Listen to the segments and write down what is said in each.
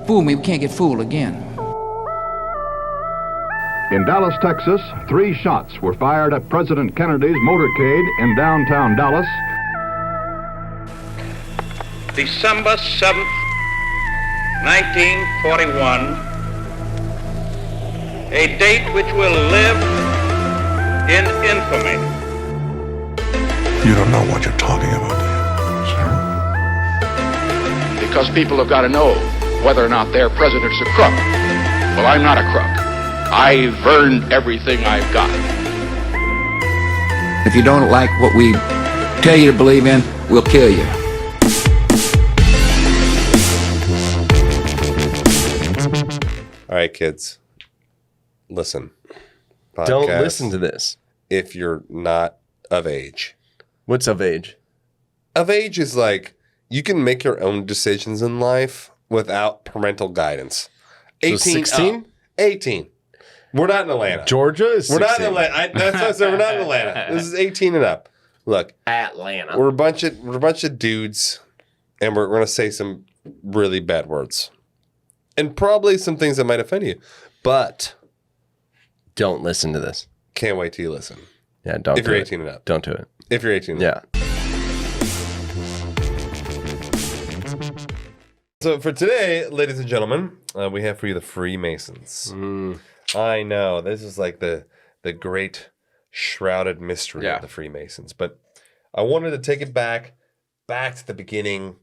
fool me, we can't get fooled again. In Dallas, Texas, 3 shots were fired at President Kennedy's motorcade in downtown Dallas. December 7th, 1941, a date which will live in infamy. You don't know what you're talking about, do you? Because people have got to know whether or not their president's a crook. Well, I'm not a crook. I've earned everything I've got. If you don't like what we tell you to believe in, we'll kill you. All right, kids. Listen. Podcast, Don't listen to this. if you're not of age. What's of age? Of age is like you can make your own decisions in life without parental guidance. 18, 16? 18. We're not in Atlanta. Georgia is 16. We're not in Atlanta. That's what I said. We're not in Atlanta. This is 18 and up. Look, Atlanta. we're a bunch of dudes, and we're gonna say some really bad words, and probably some things that might offend you. But Don't listen to this. can't wait till you listen. Yeah, don't. If do you're it. 18 and up. Don't do it. If you're 18 and up. Yeah. So for today, ladies and gentlemen, we have for you the Freemasons. I know this is like the great shrouded mystery of the Freemasons, but I wanted to take it back to the beginning,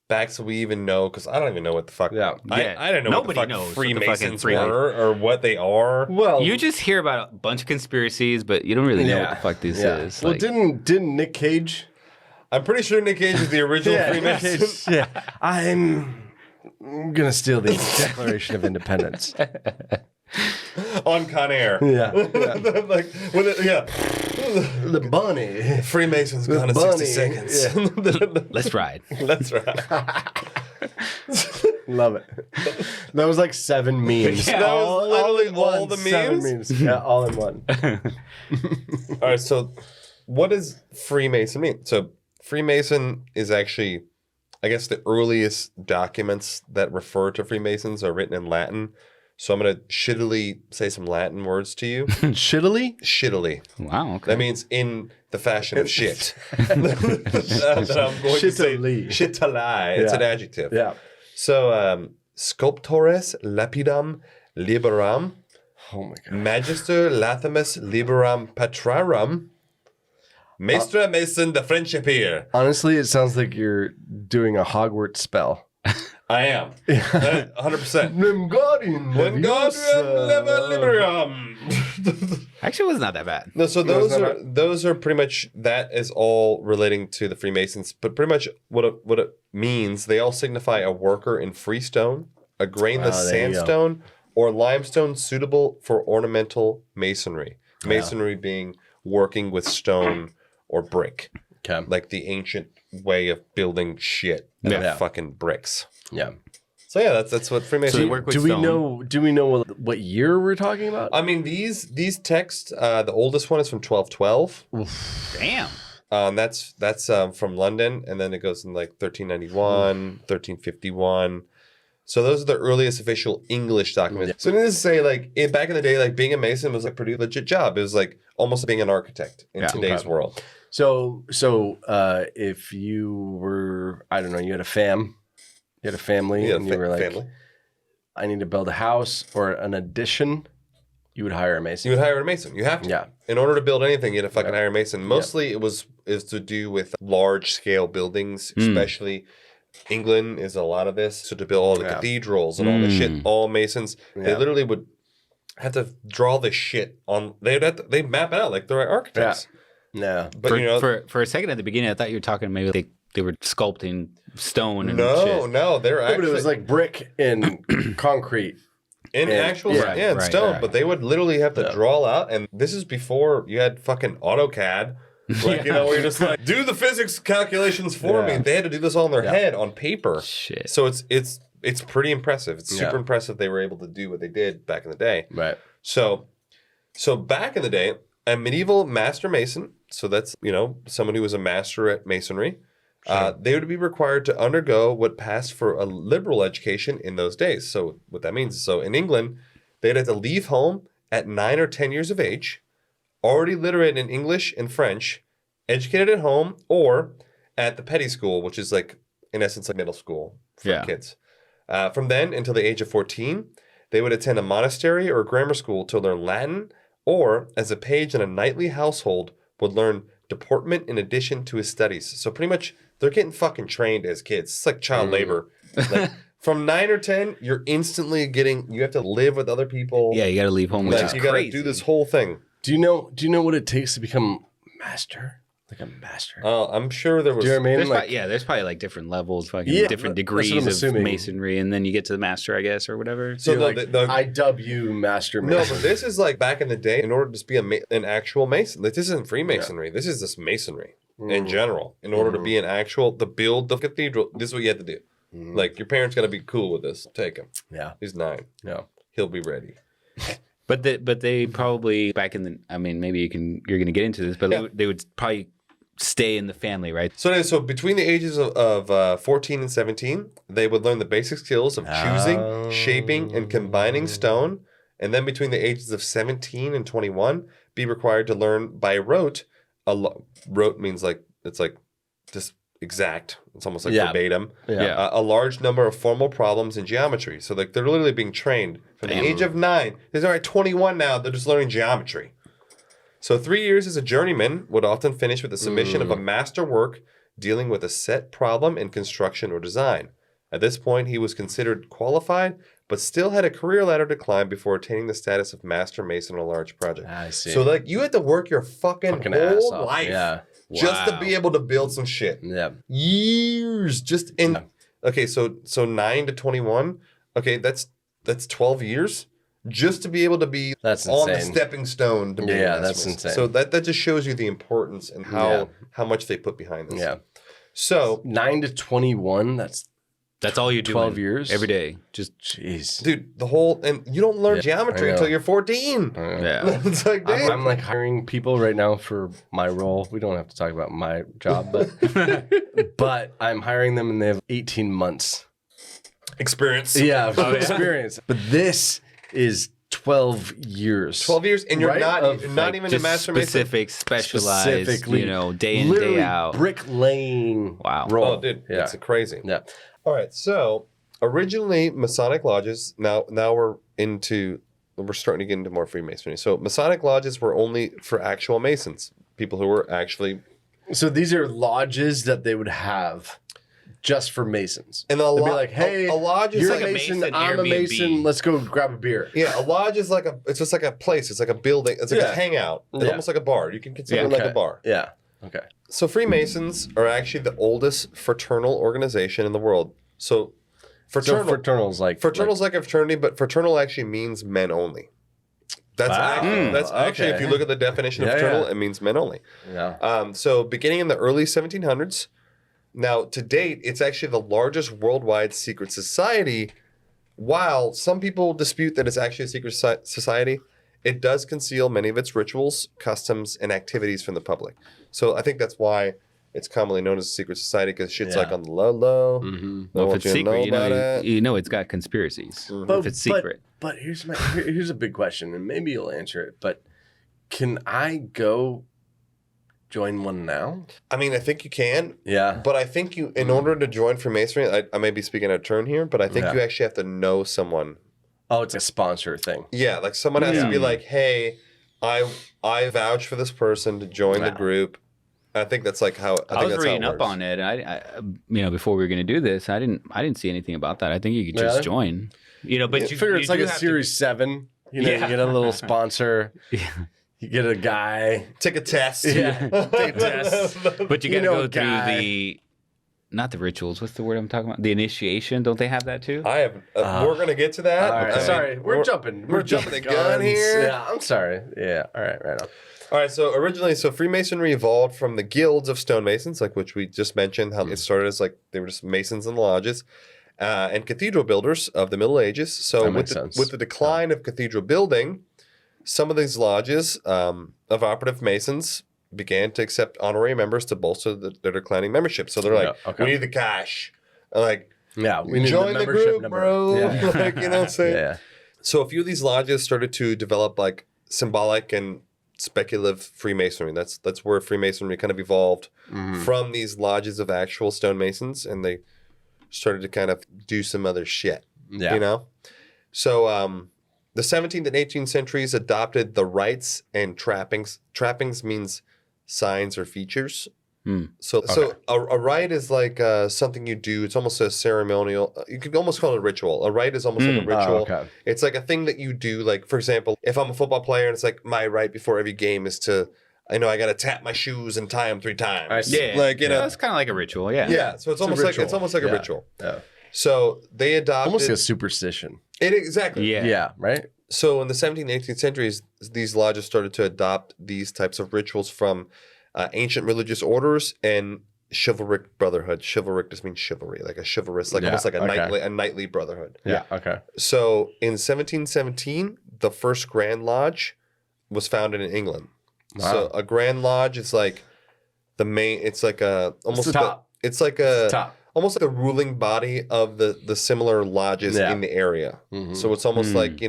back so we even know, because I don't even know what the fuck. Yeah. I don't know Nobody what the fuck knows what the fucking Freemasons Freemasons- were or what they are. Well, You just hear about a bunch of conspiracies, but you don't really know what the fuck this is. Well, Like, didn't Nick Cage? I'm pretty sure Nick Cage is the original Freemason. Yeah. I'm gonna steal the Declaration of Independence. On Con Air. Yeah. Like, when it, yeah. The bunny. Freemasons gone in 60 seconds. let's ride. That's right. Love it. That was like 7 memes. That was literally in all one. the 7 memes? Yeah, all in one. All right, so what does Freemason mean? So Freemason is actually, I guess, the earliest documents that refer to Freemasons are written in Latin. So I'm going to shittily say some Latin words to you. Shittily? Shittily. Wow. Okay. That means in the fashion of shit. that I'm going to say. Shittily. Shittali. It's an adjective. Yeah. So, sculptores lapidam liberam, Oh my god. magister latimus liberam patrarum, maestra mason the friendship here. Honestly, it sounds like you're doing a Hogwarts spell. I am. 100%. Wingardium Liberam. Actually, it was not that bad. No, so those are pretty much, that is all relating to the Freemasons, but pretty much what it means, they all signify a worker in freestone, a grainless there you go. sandstone, or limestone suitable for ornamental masonry. Masonry being working with stone or brick, Okay. like the ancient way of building shit out of Yeah. fucking bricks. Yeah. So yeah, that's what Freemasons. So they work with Do we stone. know what year we're talking about? I mean, these texts, the oldest one is from 1212. Damn. That's from London, and then it goes in like 1391, 1351. So those are the earliest official English documents. So needless to say, like back in the day, like being a Mason was like a pretty legit job. It was like almost being an architect in today's world. So if you were, I don't know, you had a family, and you were like, family. I need to build a house or an addition, you would hire a mason. You would hire a Mason. You have to. Yeah. In order to build anything, you had to fucking hire a Mason. Mostly is to do with large scale buildings, especially England is a lot of this. So to build all the cathedrals and all the shit, all Masons, they literally would have to draw this shit on. They'd map it out like they're architects. Yeah. But For a second at the beginning, I thought you were talking maybe they were sculpting stone and shit. no, they're Yeah, actually. but it was like brick and concrete. In actual right, stone, right. but they would literally have to draw out, and this is before you had fucking AutoCAD, like you know, where you're just like, do the physics calculations for me. They had to do this all in their head on paper. Shit. So it's pretty impressive. It's super impressive they were able to do what they did back in the day. Right. So back in the day, a medieval master mason, so that's someone who was a master at masonry, They would be required to undergo what passed for a liberal education in those days. So what that means is, so in England, they'd have to leave home at 9 or 10 years of age, already literate in English and French, educated at home or at the petty school, which is like, in essence, like middle school for kids. From then until the age of 14, they would attend a monastery or a grammar school to learn Latin, or as a page in a knightly household would learn deportment in addition to his studies. So pretty much they're getting fucking trained as kids. It's like child labor. Like from 9 or 10, you're instantly you have to live with other people. Yeah, you got to leave home, which is you crazy. got to do this whole thing. Do you know what it takes to become master? Like a master. Oh, I'm sure there was. Do you know what I mean? There's probably like different levels, different degrees of assuming. masonry, and then you get to the master, I guess, or whatever. So I dub you master. No, but this is like back in the day. In order to just be an actual mason, like, this isn't Freemasonry. This is just masonry in general. In order to be to build the cathedral, this is what you have to do. Like your parents got to be cool with this. Take him. Yeah, he's 9. Yeah, he'll be ready. But they probably back in the. I mean, maybe you're going to get into this, but they would probably stay in the family, right? So between the ages of 14 and 17, they would learn the basic skills of choosing, shaping, and combining stone. And then between the ages of 17 and 21, be required to learn by rote. Rote means like, it's like just exact. It's almost like verbatim. Yeah. A large number of formal problems in geometry. So like they're literally being trained from the age of 9. They're already 21 now. They're just learning geometry. So 3 years as a journeyman would often finish with the submission of a master work dealing with a set problem in construction or design. At this point, he was considered qualified, but still had a career ladder to climb before attaining the status of master mason on a large project. I see. So like you had to work your fucking whole life just to be able to build some shit. Yeah. Years just in. Okay, so 9 to 21. Okay, that's 12 years. Just to be able to be on the stepping stone to be a that's mason. insane. So that just shows you the importance and how much they put behind this. Yeah. So 9 to 21, that's all you do. 12 years every day. Just jeez, dude, and you don't learn geometry until you're 14. Yeah. It's like, I'm like hiring people right now for my role. We don't have to talk about my job, but I'm hiring them and they have 18 months experience. Yeah, experience. But this is 12 years. 12 years, and you're not even a master mason. Specialized, day in, day out. Bricklaying. Wow. Role. Oh, dude, it's crazy. Yeah. All right, so originally Masonic lodges. Now we're starting to get into more Freemasonry. So Masonic lodges were only for actual Masons, people who were actually. So these are lodges that they would have just for Masons. And they'd be like, hey, a lodge is you're like a Mason, I'm Airbnb. a Mason, let's go grab a beer. Yeah, a lodge is it's just like a place. It's like a building. It's like a hangout. It's almost like a bar. You can consider it like a bar. Yeah. Okay. So Freemasons are actually the oldest fraternal organization in the world. So fraternal's like a fraternity, but fraternal actually means men only. That's actually if you look at the definition of fraternal, it means men only. Yeah. So beginning in the early 1700s, now to date, it's actually the largest worldwide secret society. While some people dispute that it's actually a secret society, it does conceal many of its rituals, customs, and activities from the public. So I think that's why it's commonly known as a secret society, because shit's like on the low. Mm-hmm. Well, if it's secret, you know it's got conspiracies. If it's secret. But here's a big question, and maybe you'll answer it. But can I go join one now? I mean, I think you can. Yeah. But I think in order to join Freemasonry, I may be speaking out of turn here, but I think you actually have to know someone. Oh, it's a sponsor thing. Yeah, like someone has to be like, hey, I vouch for this person to join the group. I think that's like how I was reading up on it. I before we were going to do this, I didn't see anything about that. I think you could just join. But you figure it's like a Series 7. You get a little sponsor. Yeah. You get a guy. Take a test. Yeah. Take a test. But you got to go through not the rituals. What's the word I'm talking about? The initiation. Don't they have that too? I have. We're going to get to that. All right. Sorry. We're jumping. We're jumping the gun here. Yeah. I'm sorry. Yeah. All right. Right on. All right, so originally, Freemasonry evolved from the guilds of stonemasons, like which we just mentioned, how it started as like they were just masons in the lodges, and cathedral builders of the Middle Ages. So with the decline of cathedral building, some of these lodges of operative masons began to accept honorary members to bolster their declining membership. So they're like, we need the cash. Like, we need join the membership group, number. bro. Yeah. Like, you know what I'm saying? Yeah. So a few of these lodges started to develop like symbolic and speculative Freemasonry. That's where Freemasonry kind of evolved from these lodges of actual stonemasons, and they started to kind of do some other shit. Yeah. You know? So the 17th and 18th centuries adopted the rites and trappings. Trappings means signs or features. So a rite is like something you do. It's almost a ceremonial. You could almost call it a ritual. A rite is almost like a ritual. okay. It's like a thing that you do. Like, for example, if I'm a football player and it's like my rite before every game is to, I got to tap my shoes and tie them 3 times. I see. Yeah, Like, you know. that's kind of like a ritual. Yeah. Yeah. So it's almost like a ritual. Yeah. So they adopted Almost like a superstition. exactly. Yeah. Yeah, right? So in the 17th and 18th centuries, these lodges started to adopt these types of rituals from ancient religious orders and chivalric brotherhood. Chivalric just means chivalry, like a chivalrous, like almost like a knightly brotherhood. Yeah, okay. So in 1717, the first Grand Lodge was founded in England. Wow. So a Grand Lodge is like the main. It's like a almost the top. It's like a Top. almost like a ruling body of the similar lodges in the area. So it's almost like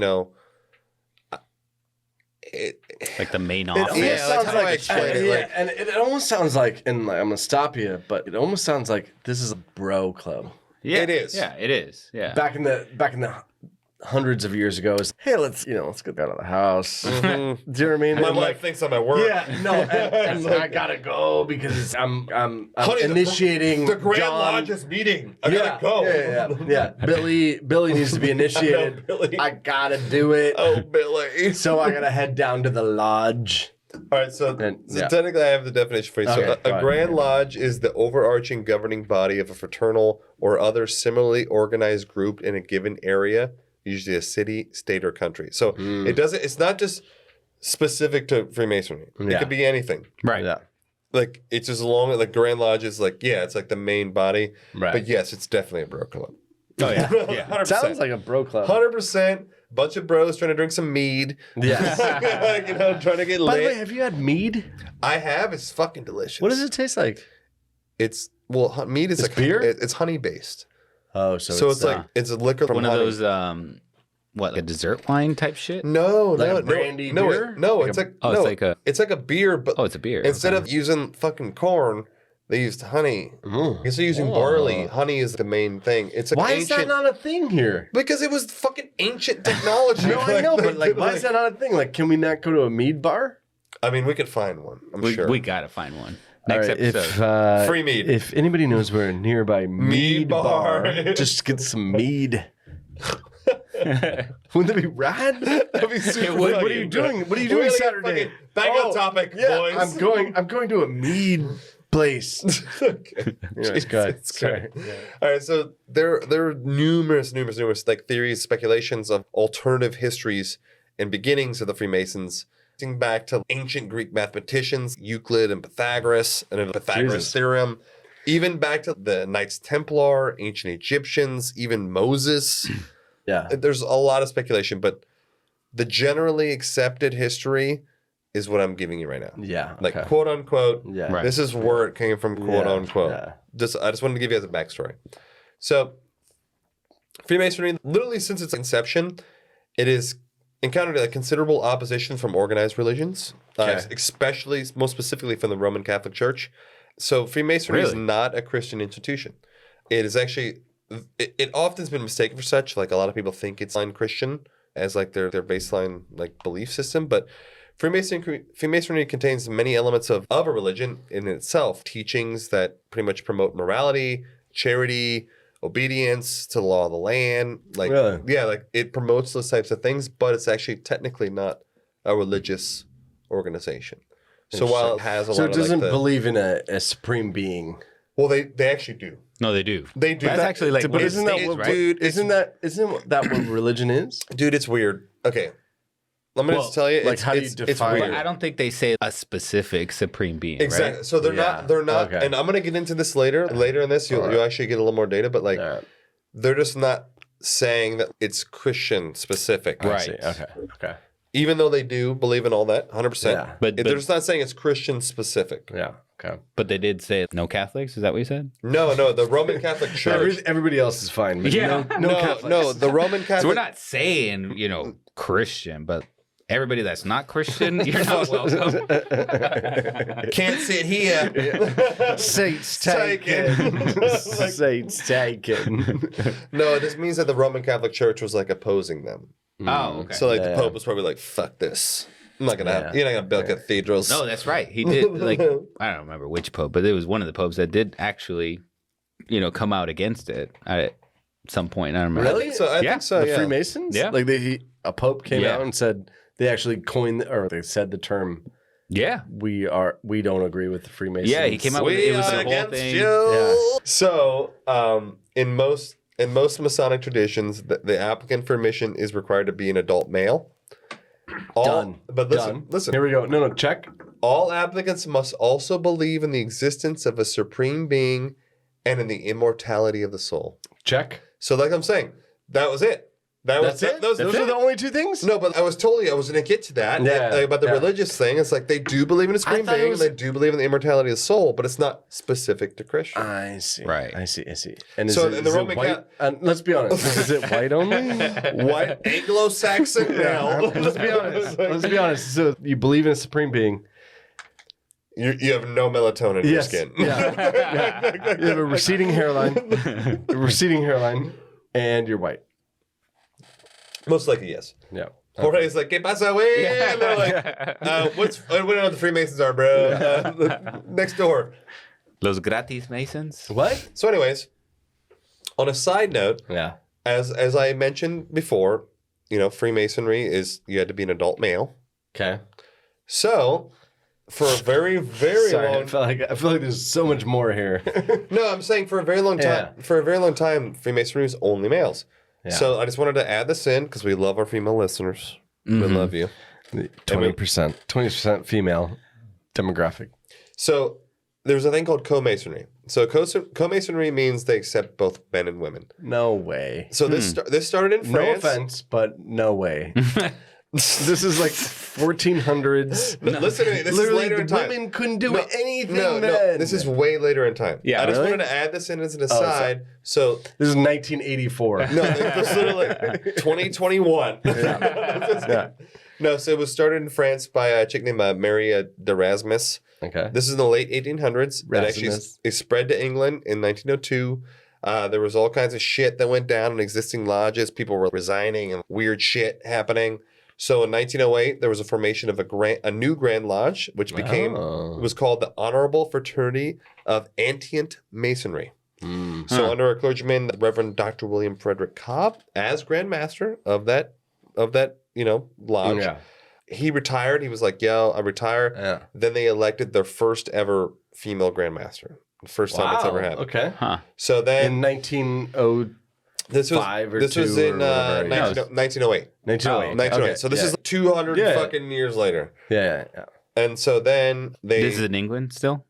Like the main It office. almost that's sounds how I like, explain it, yeah, like- and it almost sounds like, and I'm gonna stop you, but it almost sounds like this is a bro club. Yeah, It is. Yeah, it is. Yeah. Back in the hundreds of years ago, is hey, let's get out of the house. Do you know what I mean? My And, wife thinks I'm at work. yeah, no, and I gotta go because I'm Honey, initiating the Grand John. Lodge is meeting. I gotta go. Yeah. Billy needs to be initiated. I know, Billy. I gotta do it. Oh, Billy. So I gotta head down to the lodge. All right, so yeah. technically I have the definition for you. Okay, So go a ahead. Grand Lodge is the overarching governing body of a fraternal or other similarly organized group in a given area, usually a city, state, or country. So it's not just specific to Freemasonry. It Yeah. could be anything. Right. Yeah. Like, it's just along with, like, Grand Lodge is like, it's like the main body. Right. But yes, it's definitely a bro club. Oh yeah. Yeah. 100%. Sounds like a bro club. 100%. Bunch of bros trying to drink some mead. Yes. Like, trying to get By the way, lit. have you had mead? I have. It's fucking delicious. What does it taste like? It's, mead is It's like beer? It's honey based. Oh, So it's like, it's a liquor from One of honey. those like a dessert wine type shit. No, Like no, a brandy no, beer? no. Like it's a- like Oh, no, it's like a beer, but it's a beer. Instead Okay. of using fucking corn, they used honey. Mm. Instead of using barley, honey is the main thing. It's like Why ancient. is that not a thing here? Because it was fucking ancient technology. No, I know, but like, why is that not a thing? Like, can we not go to a mead bar? I mean, we could find one. I'm sure. We gotta find one All next right, episode. Free mead. If anybody knows where a nearby mead bar. bar, just get some mead. Wouldn't that be rad? That'd be super What funny. are you doing? What are you We're doing gonna get Saturday? fucking back on topic, yeah, boys. I'm going to a mead place. Okay. Anyways, go ahead. Jesus Sorry. Christ. All right, so there are numerous like theories, speculations of alternative histories and beginnings of the Freemasons, dating back to ancient Greek mathematicians, Euclid and Pythagoras, and the Pythagoras Jesus. theorem, even back to the Knights Templar, ancient Egyptians, even Moses. Yeah. There's a lot of speculation, but the generally accepted history is what I'm giving you right now. Yeah. Like, okay. quote unquote, Yeah. Right. this is where it came from, quote Yeah, unquote. yeah. I just wanted to give you guys a backstory. So, Freemasonry, literally since its inception, it has encountered a considerable opposition from organized religions, Okay. especially, most specifically from the Roman Catholic Church. So, Freemasonry is Really? not a Christian institution. It is actually, it often has been mistaken for such. Like, a lot of people think it's Christian as like their baseline like belief system, but Freemasonry contains many elements of a religion in itself, teachings that pretty much promote morality, charity, obedience to the law of the land. Like, Really? yeah, like it promotes those types of things, but it's actually technically not a religious organization. So while it has a So lot it of doesn't like believe in a supreme being. well, they actually do. No, they do. They do. That's actually like But what it isn't that states, what, right? dude, isn't that what religion is? Dude, it's weird. Okay. Let me just tell you, like, it's, how do you it's define weird. But I don't think they say a specific supreme being. Exactly. Right? So they're Yeah. not, Okay. and I'm gonna get into this later. Later in this, you'll actually get a little more data, but like, All right. they're just not saying that it's Christian specific. I Right. see. Okay. Okay. Even though they do believe in all that, 100%. Yeah. But They're just not saying it's Christian specific. Yeah. Okay. but they did say no Catholics. Is that what you said? No, the Roman Catholic Church. Everybody else is fine. But Yeah. no Catholics. No, the Roman Catholic. So we're not saying Christian, but everybody that's not Christian, you're not welcome. Can't sit here. Saints taken. Saints taken. No, this means that the Roman Catholic Church was like opposing them. Oh, okay. So like the Pope was probably like, "Fuck this! I'm not gonna have. You're not gonna build cathedrals." No, that's right. He did. Like, I don't remember which pope, but it was one of the popes that did actually, come out against it at some point. I don't remember. Really? So I think so. The Yeah. Freemasons? Yeah. Like a pope came Yeah. out and said they actually coined or they said the term. Yeah. We don't agree with the Freemasons. Yeah, he came out with We it was are the whole against thing. you. Yeah. So, in most Masonic traditions, the applicant for admission is required to be an adult male. Done. But listen. Here we go. No, check. All applicants must also believe in the existence of a supreme being and in the immortality of the soul. Check. So, like I'm saying, that was it. That's it? Those are the only two things? No, but I was going to get to that. Yeah, About the religious thing. It's like they do believe in a supreme thought it being, was- they do believe in the immortality of the soul, but it's not specific to Christian. I see. Right. I see. And So is in the is it Roman white? Let's be honest. Is it white only? White Anglo-Saxon male. Let's be honest. So you believe in a supreme being. You have no melatonin in your skin. Yeah. You have a receding hairline. And you're white. Most likely, yes. Yeah. Jorge's like, ¿Qué pasa, güey? And they're like, I don't know what the Freemasons are, bro. Next door. Los gratis Masons. What? So anyways, on a side note, Yeah. as I mentioned before, Freemasonry is you had to be an adult male. Okay. So, for a very, very Sorry, long I feel like there's so much more here. No, I'm saying for a very long time. Yeah. For a very long time, Freemasonry was only males. Yeah. So I just wanted to add this in because we love our female listeners. We love you. 20% female demographic. So there's a thing called co-masonry. So co-masonry means they accept both men and women. No way. So this started in No France. offense, but no way. This is like 1400s. Listen to me. This is Literally, later in time. women couldn't do anything No, then. this is way later in time. Yeah, I just really? wanted to add this in as an aside. So This is 1984. no, this is literally 2021. Yeah. No, so it was started in France by a chick named Maria d'Erasmus. Okay. This is in the late 1800s. It actually Erasmus. it spread to England in 1902. There was all kinds of shit that went down in existing lodges. People were resigning and weird shit happening. So in 1908, there was a formation of a new Grand Lodge, which was called the Honorable Fraternity of Antient Masonry. So under a clergyman, the Reverend Dr. William Frederick Cobb, as Grand Master of that lodge. Yeah. He retired. He was like, "Yo, I retire." Yeah. Then they elected their first ever female Grand Master. The first time it's ever happened. Okay. Huh. So then In 1902. this was 5 or this 2 was or in whatever, yeah. 1908. 1908. 1908. Okay. So this Yeah. is 200 Yeah. fucking years later. Yeah. And so then they This is in England still?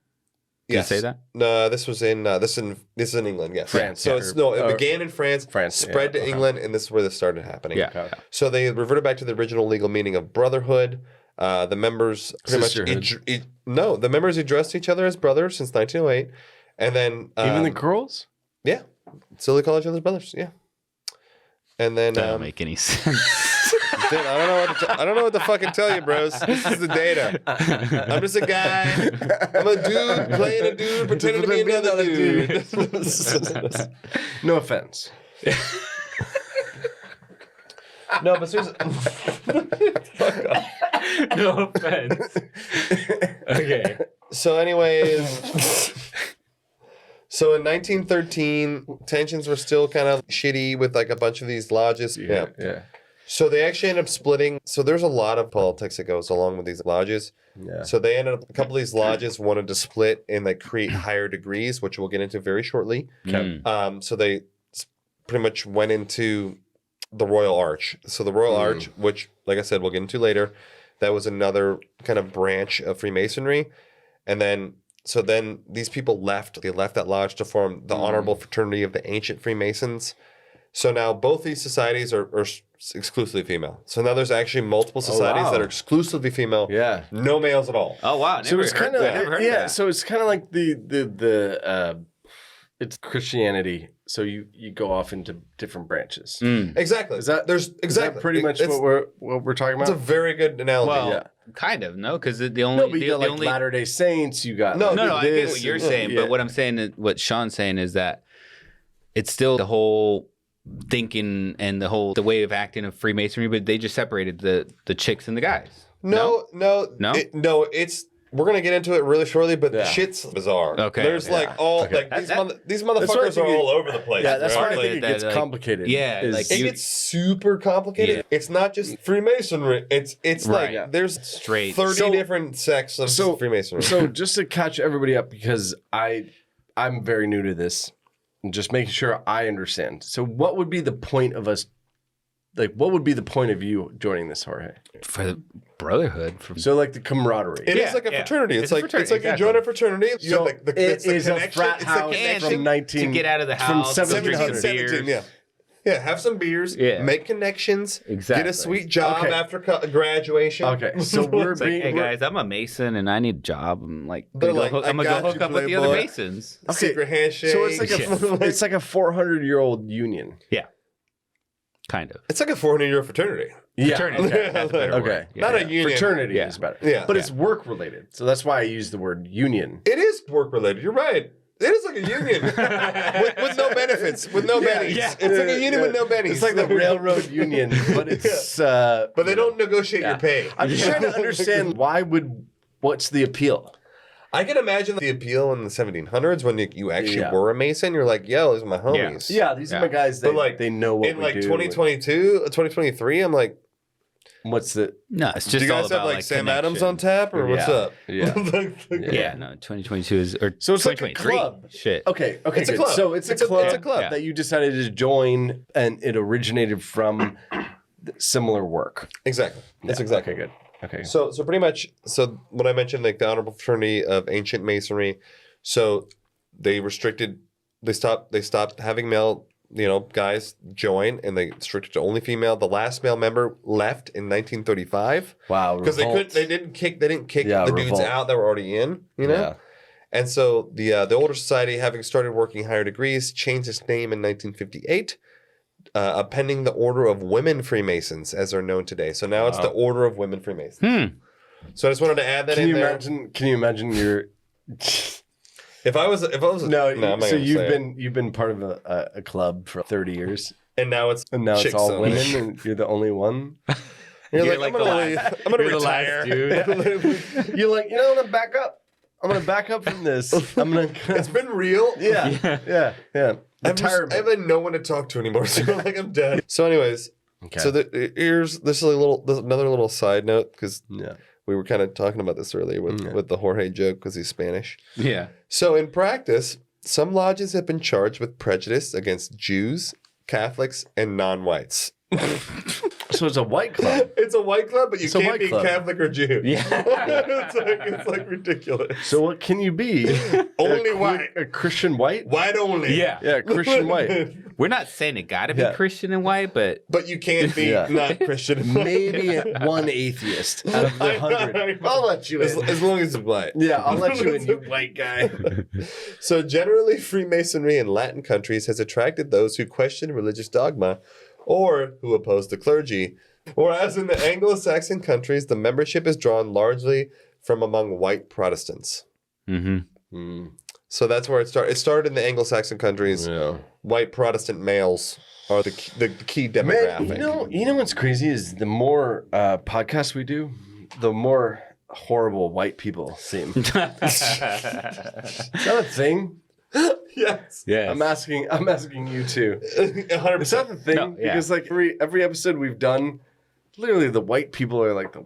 Did yes. you say that? No, this was in this is in England. Yes, France, So yeah. it began in France, spread to England, and this is where this started happening. Yeah. Okay. So they reverted back to the original legal meaning of brotherhood. The members pretty much Sisterhood. the members addressed each other as brothers since 1908, and then Even the girls? yeah, so they call each other brothers. Yeah, and then That don't make any sense. dude, I don't know what to fucking tell you, bros. This is the data. I'm just a guy. I'm a dude playing a dude, pretending to be another dude. No offense. No, but seriously. No offense. Okay. So, anyways, so in 1913, tensions were still kind of shitty with like a bunch of these lodges. Yeah. So they actually ended up splitting. So there's a lot of politics that goes along with these lodges. Yeah. So they ended up, a couple of these lodges wanted to split and like create higher degrees, which we'll get into very shortly. Okay. So they pretty much went into the Royal Arch. So the Royal Arch, which, like I said, we'll get into later, that was another kind of branch of Freemasonry. And then, so then these people left. They left that lodge to form the Honorable Fraternity of the Ancient Freemasons. So now both these societies are exclusively female. So now there's actually multiple societies that are exclusively female. Yeah. No males at all. Oh wow. So it's kind of never heard of that. So it's kind of like the it's Christianity. So you go off into different branches. Exactly. Is that there's exactly pretty much what we're talking about? It's a very good analogy. Well, kind of no, because the only but you got like Latter-day Saints. You got No, I get what you're saying, but what I'm saying, what Sean's saying is that it's still the whole thinking and the way of acting of Freemasonry, but they just separated the chicks and the guys. No. It's we're gonna get into it really shortly, but the shit's bizarre. Okay. There's like all like these motherfuckers are all over the place. Yeah, that's why I right? think it gets complicated. Yeah, It gets super complicated. Yeah. It's not just Freemasonry. It's Right. like there's Straight. 30 different sects of Freemasonry. So just to catch everybody up, because I'm very new to this, and just making sure I understand. So what would be the point of us? Like, what would be the point of you joining this, Jorge? For the Brotherhood. So like the camaraderie. It is like a fraternity. It's like you join a fraternity. You So have like it is a frat house from 19 to get out of the from house, 1700. 17, yeah. Have some beers. Yeah. Make connections. Exactly. Get a sweet job Okay. after graduation. Okay, so we're It's like, being hey guys, I'm a Mason and I need a job. I'm like, They're I'm like, gonna I go got hook you, up with the other Playboy. Masons. Secret handshake. so it's like a 400-year-old union. Yeah, kind of. It's like a 400-year fraternity. Yeah. Fraternity, Okay. that's a better Okay. word. Yeah, Not yeah. a union. Fraternity Yeah. is better. Yeah. But it's work related. So that's why I use the word union. It is work related. You're right. It is like a union with no benefits, with no bennies. Yeah. It's like a union with no bennies. It's like the railroad union, but it's but they don't negotiate your pay. I'm just trying to understand what's the appeal? I can imagine the appeal in the 1700s when you actually Yeah. were a Mason. You're like, yo, these are my homies. Yeah, these are my guys that But like they know what in we like do. 2022, 2023, I'm like, What's the No, it's just do you all guys have about like Sam Adams connection. on tap or what's Yeah. up? Yeah. Yeah, no, 2022 is or So it's like a 2023. club. Shit. Okay, It's a good. club. So it's a It's a club, club. that you decided to join, and it originated from similar work. Exactly. That's exactly Okay, good. Okay. So pretty much, so when I mentioned like the Honorable Fraternity of Ancient Masonry, so they stopped having male, guys join, and they restricted to only female. The last male member left in 1935. Wow, because they didn't kick the dudes revolt. out that were already in, Yeah. And so the older society, having started working higher degrees, changed its name in 1958. Appending the Order of Women Freemasons, as they're known today. So now it's the Order of Women Freemasons. So I just wanted to add that Can in you there. imagine? Can you imagine your? If I was, No, I'm not so gonna say it. you've been part of a club for 30 years, And now it's it's all only. women, and you're the only one. You're like I'm gonna retire. You're like, I'm gonna back up. I'm gonna back up from this. I'm gonna. It's been real. Yeah. I have no one to talk to anymore. So like I'm dead. So anyways, so here's another little side note, because we were kind of talking about this earlier with the Jorge joke, because he's Spanish. Yeah. So in practice, some lodges have been charged with prejudice against Jews, Catholics, and non-whites. So it's a white club. It's a white club, but you It's a can't white be club. Catholic or Jew. Yeah. it's like ridiculous. So what can you be? Only a, white. A Christian white? White only. Yeah, Christian white. We're not saying it got to be Yeah. Christian and white, but But you can't be Yeah. not Christian. and white. Maybe one atheist out of the 100. I'll let you in. As long as it's white. Yeah, I'll let you in, you white guy. So generally, Freemasonry in Latin countries has attracted those who question religious dogma or who oppose the clergy. Whereas in the Anglo-Saxon countries, the membership is drawn largely from among white Protestants. So that's where it started. It started in the Anglo-Saxon countries. Yeah. White Protestant males are the key demographic. Man, you know what's crazy is the more podcasts we do, the more horrible white people seem. Is that a thing? Yes. yeah. I'm asking you too. 100%. Is that the thing? No, yeah. Because like every episode we've done, literally the white people are like the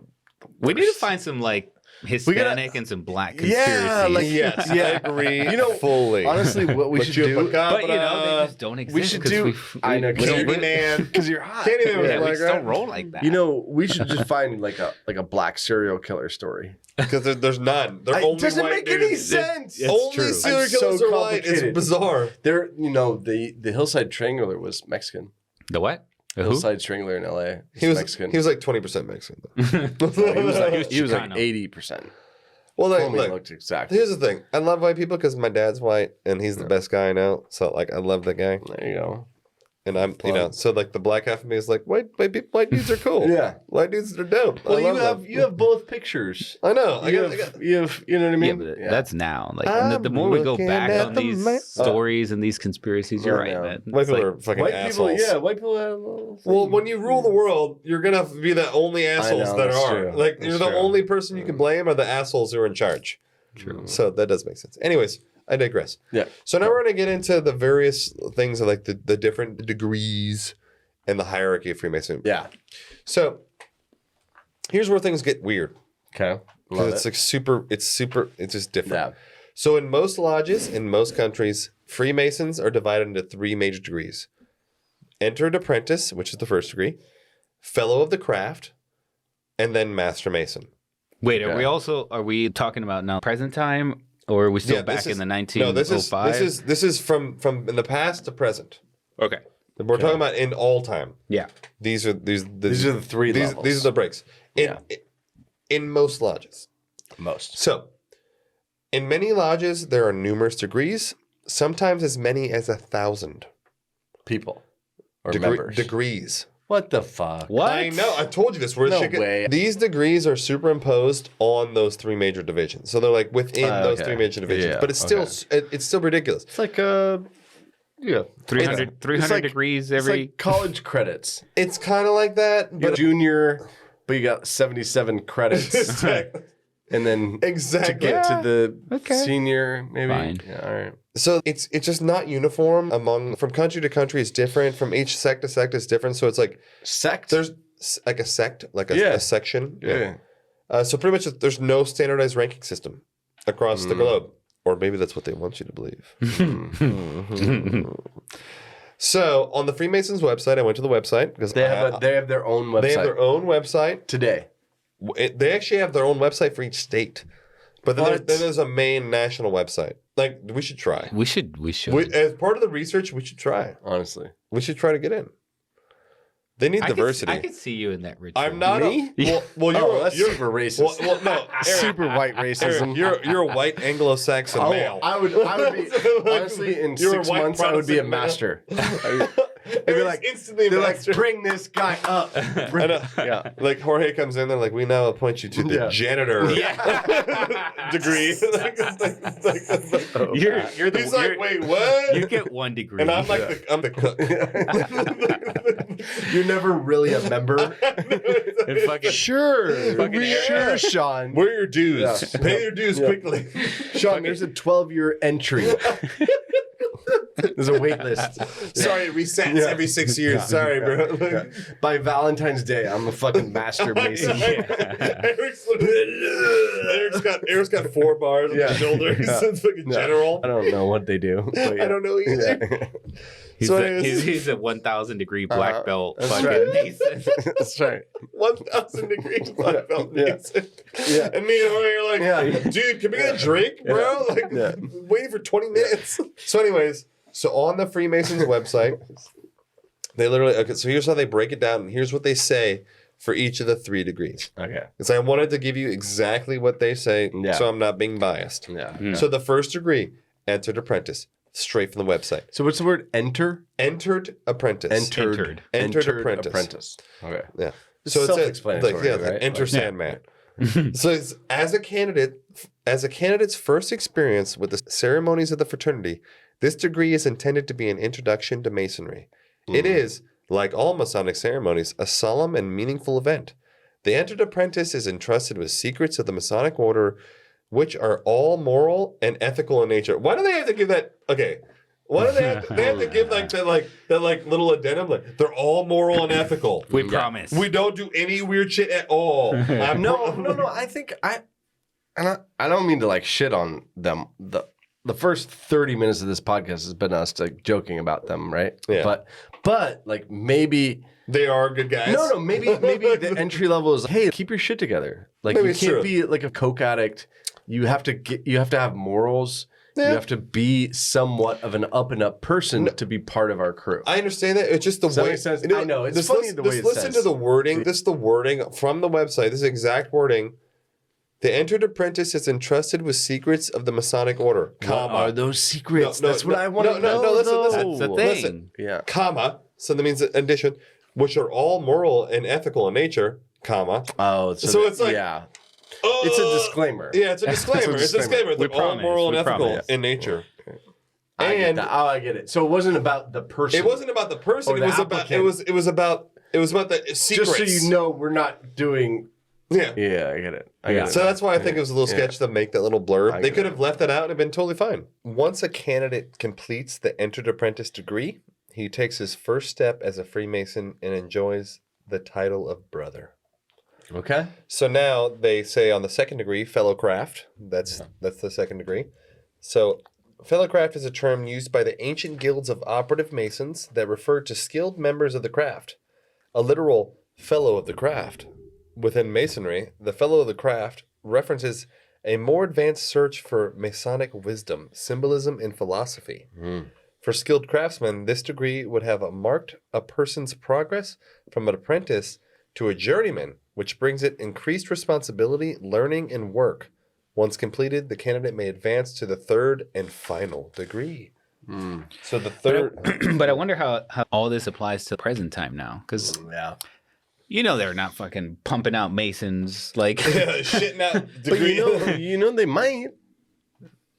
We need to find some like Hispanic and some black conspiracies. yeah, like Yes, I agree. You know, fully. honestly, what we should do. but they just don't exist. We should 'cause do. I know, we don't man. because you're hot. Can't even yeah, we like just don't roll like that. You know, we should just find like a black serial killer story. Because there's none. They're It only doesn't white make any dudes. sense. It's Only true. serial I'm so killers are white. It's complicated. bizarre. There, the Hillside Triangular was Mexican. The what? Hillside Strangler in L.A. He was Mexican. He was like 20% Mexican. Though. he was like Chicano. 80%. Well, like, Homie look, looked exactly. here's the thing. I love white people because my dad's white and he's the best guy I know. So like, I love the guy. There you go. And I'm, so like the black half of me is like, white dudes are cool. Yeah. White dudes are dope. Well, I love them. you have both pictures. I know. You have, you know what I mean? Yeah, but that's now. Like the more we go looking back at on the these stories and these conspiracies, you're right, man. White It's people like, are fucking White assholes. people, yeah, white people have. Well, when you rule the world, you're gonna be the only assholes know, that that's are. true. Like That's you're the true. only person you can blame are the assholes who are in charge. True. So that does make sense. Anyways, I digress. Yeah. So now we're gonna get into the various things of like the different degrees and the hierarchy of Freemasonry. Yeah. So here's where things get weird. Okay. Because it's like it's just different. Yeah. So in most lodges, in most countries, Freemasons are divided into 3 major degrees. Entered Apprentice, which is the first degree, Fellow of the Craft, and then Master Mason. wait, are we talking about now present time, or are we still back in the 1905? This is from in the past to present. Okay. We're talking about in all time. Yeah. These are the 3 levels. These are the breaks. In most lodges. Most. So, in many lodges, there are numerous degrees, sometimes as many as 1,000 People. Or members. degrees. What the fuck? What? I know. I told you this. No way. These degrees are superimposed on those 3 major divisions, so they're like within those okay. 3 major divisions. Yeah, But it's still ridiculous. It's like 300 like- degrees It's every. like college credits. It's kind of like that. You're junior, but you got 77 credits. And then Exactly. to get to the Okay. senior, maybe. Fine. Yeah, all right. So it's just not uniform from country to country. It's different from each sect to sect. It's different. So it's like Sect? there's like a sect, like a section. Yeah. So pretty much there's no standardized ranking system across the globe, or maybe that's what they want you to believe. So on the Freemasons website, I went to the website because They have their own website. they have their own website. Today. They actually have their own website for each state, but then What? there's a main national website. Like we should try. We should. As part of the research, we should try. Honestly. We should try to get in. They need diversity. I could see you in that, Richard. I'm not. Me? You're That's super racist. Well, no, Eric, Super white racism. Eric, you're a white Anglo-Saxon male. I would be honestly in You're a 6 white months I would be a Protestant male. master. They'd be like, instantly they're like, master. bring this guy up. I know. Yeah. Like Jorge comes in, they're like, we now appoint you to the janitor degree. You're the. He's like, wait, what? You get 1 degree. And I'm like, I'm the cook. You're never really a member. And fucking, Sure, Sean. Where are your dues? Yeah. Pay your dues quickly. Sean, there's a 12-year entry. There's a wait list. Sorry, it resets every 6 years. Sorry, bro. By Valentine's Day, I'm a fucking master mason. Eric's got 4 bars on his shoulders. It's fucking general. I don't know what they do. But yeah. I don't know either. he's a 1,000 degree black belt. That's Fucking right. Mason. That's right. 1,000 degrees black belt. Yeah. Yeah. And me and Jorge are like, dude, can we get a drink, bro? Like, waiting for 20 minutes. So anyways, so on the Freemasons website, they literally, so here's how they break it down. And here's what they say for each of the 3 degrees. Okay. Because I wanted to give you exactly what they say, so I'm not being biased. Yeah. So the first degree, entered apprentice, straight from the website. So what's the word? Enter? Entered apprentice. Entered apprentice. Okay. Yeah. It's So it's self-explanatory, like right? enter Sandman. So it's, as a candidate's first experience with the ceremonies of the fraternity, this degree is intended to be an introduction to Masonry. It is, like all Masonic ceremonies, a solemn and meaningful event. The entered apprentice is entrusted with secrets of the Masonic order, which are all moral and ethical in nature. Why do they have to give that? Okay. Why do they have to give that little addendum? Like, they're all moral and ethical. We promise. We don't do any weird shit at all. No. I think I don't mean to like shit on them. The first 30 minutes of this podcast has been us like joking about them, right? Yeah. But like maybe They are good guys. no, maybe the entry level is hey, keep your shit together. Like Maybe you it's can't true. be like a coke addict. You have to have morals You have to be somewhat of an up and up person to be part of our crew. I understand that. It's just the Does that way. make sense? You know, I know. It's just funny the way it listen says. to the wording. This is the wording from the website. This is exact wording. The entered apprentice is entrusted with secrets of the Masonic order. What are those secrets? No, That's what I want to know. No, listen. That's the thing. Listen. Yeah. Comma. So that means addition, which are all moral and ethical in nature. Comma. Oh, So it's like- yeah. It's a disclaimer. Yeah, it's a disclaimer. It's a disclaimer. They're all promise, moral and we ethical promise. in nature. I get And that. Oh, I get it. So it wasn't about the person. it wasn't about the person. Or It the was about. applicant. It was about the secrets. Just so you know, we're not doing. Yeah. Yeah, I get it. I get it. So that's why I think it was a little sketch to make that little blurb. I They get could have left that out and been totally fine. Once a candidate completes the entered apprentice degree, he takes his first step as a Freemason and enjoys the title of brother. Okay. So now they say on the second degree, fellow craft. That's the second degree. So fellow craft is a term used by the ancient guilds of operative masons that referred to skilled members of the craft. A literal fellow of the craft. Within masonry, the fellow of the craft references a more advanced search for Masonic wisdom, symbolism, and philosophy. For skilled craftsmen, this degree would have marked a person's progress from an apprentice to a journeyman, which brings it increased responsibility, learning, and work. Once completed, the candidate may advance to the third and final degree. So the third... But I wonder how all this applies to the present time now. Because, Yeah. you know, they're not fucking pumping out Masons. Like, shitting out But degree. you know they might.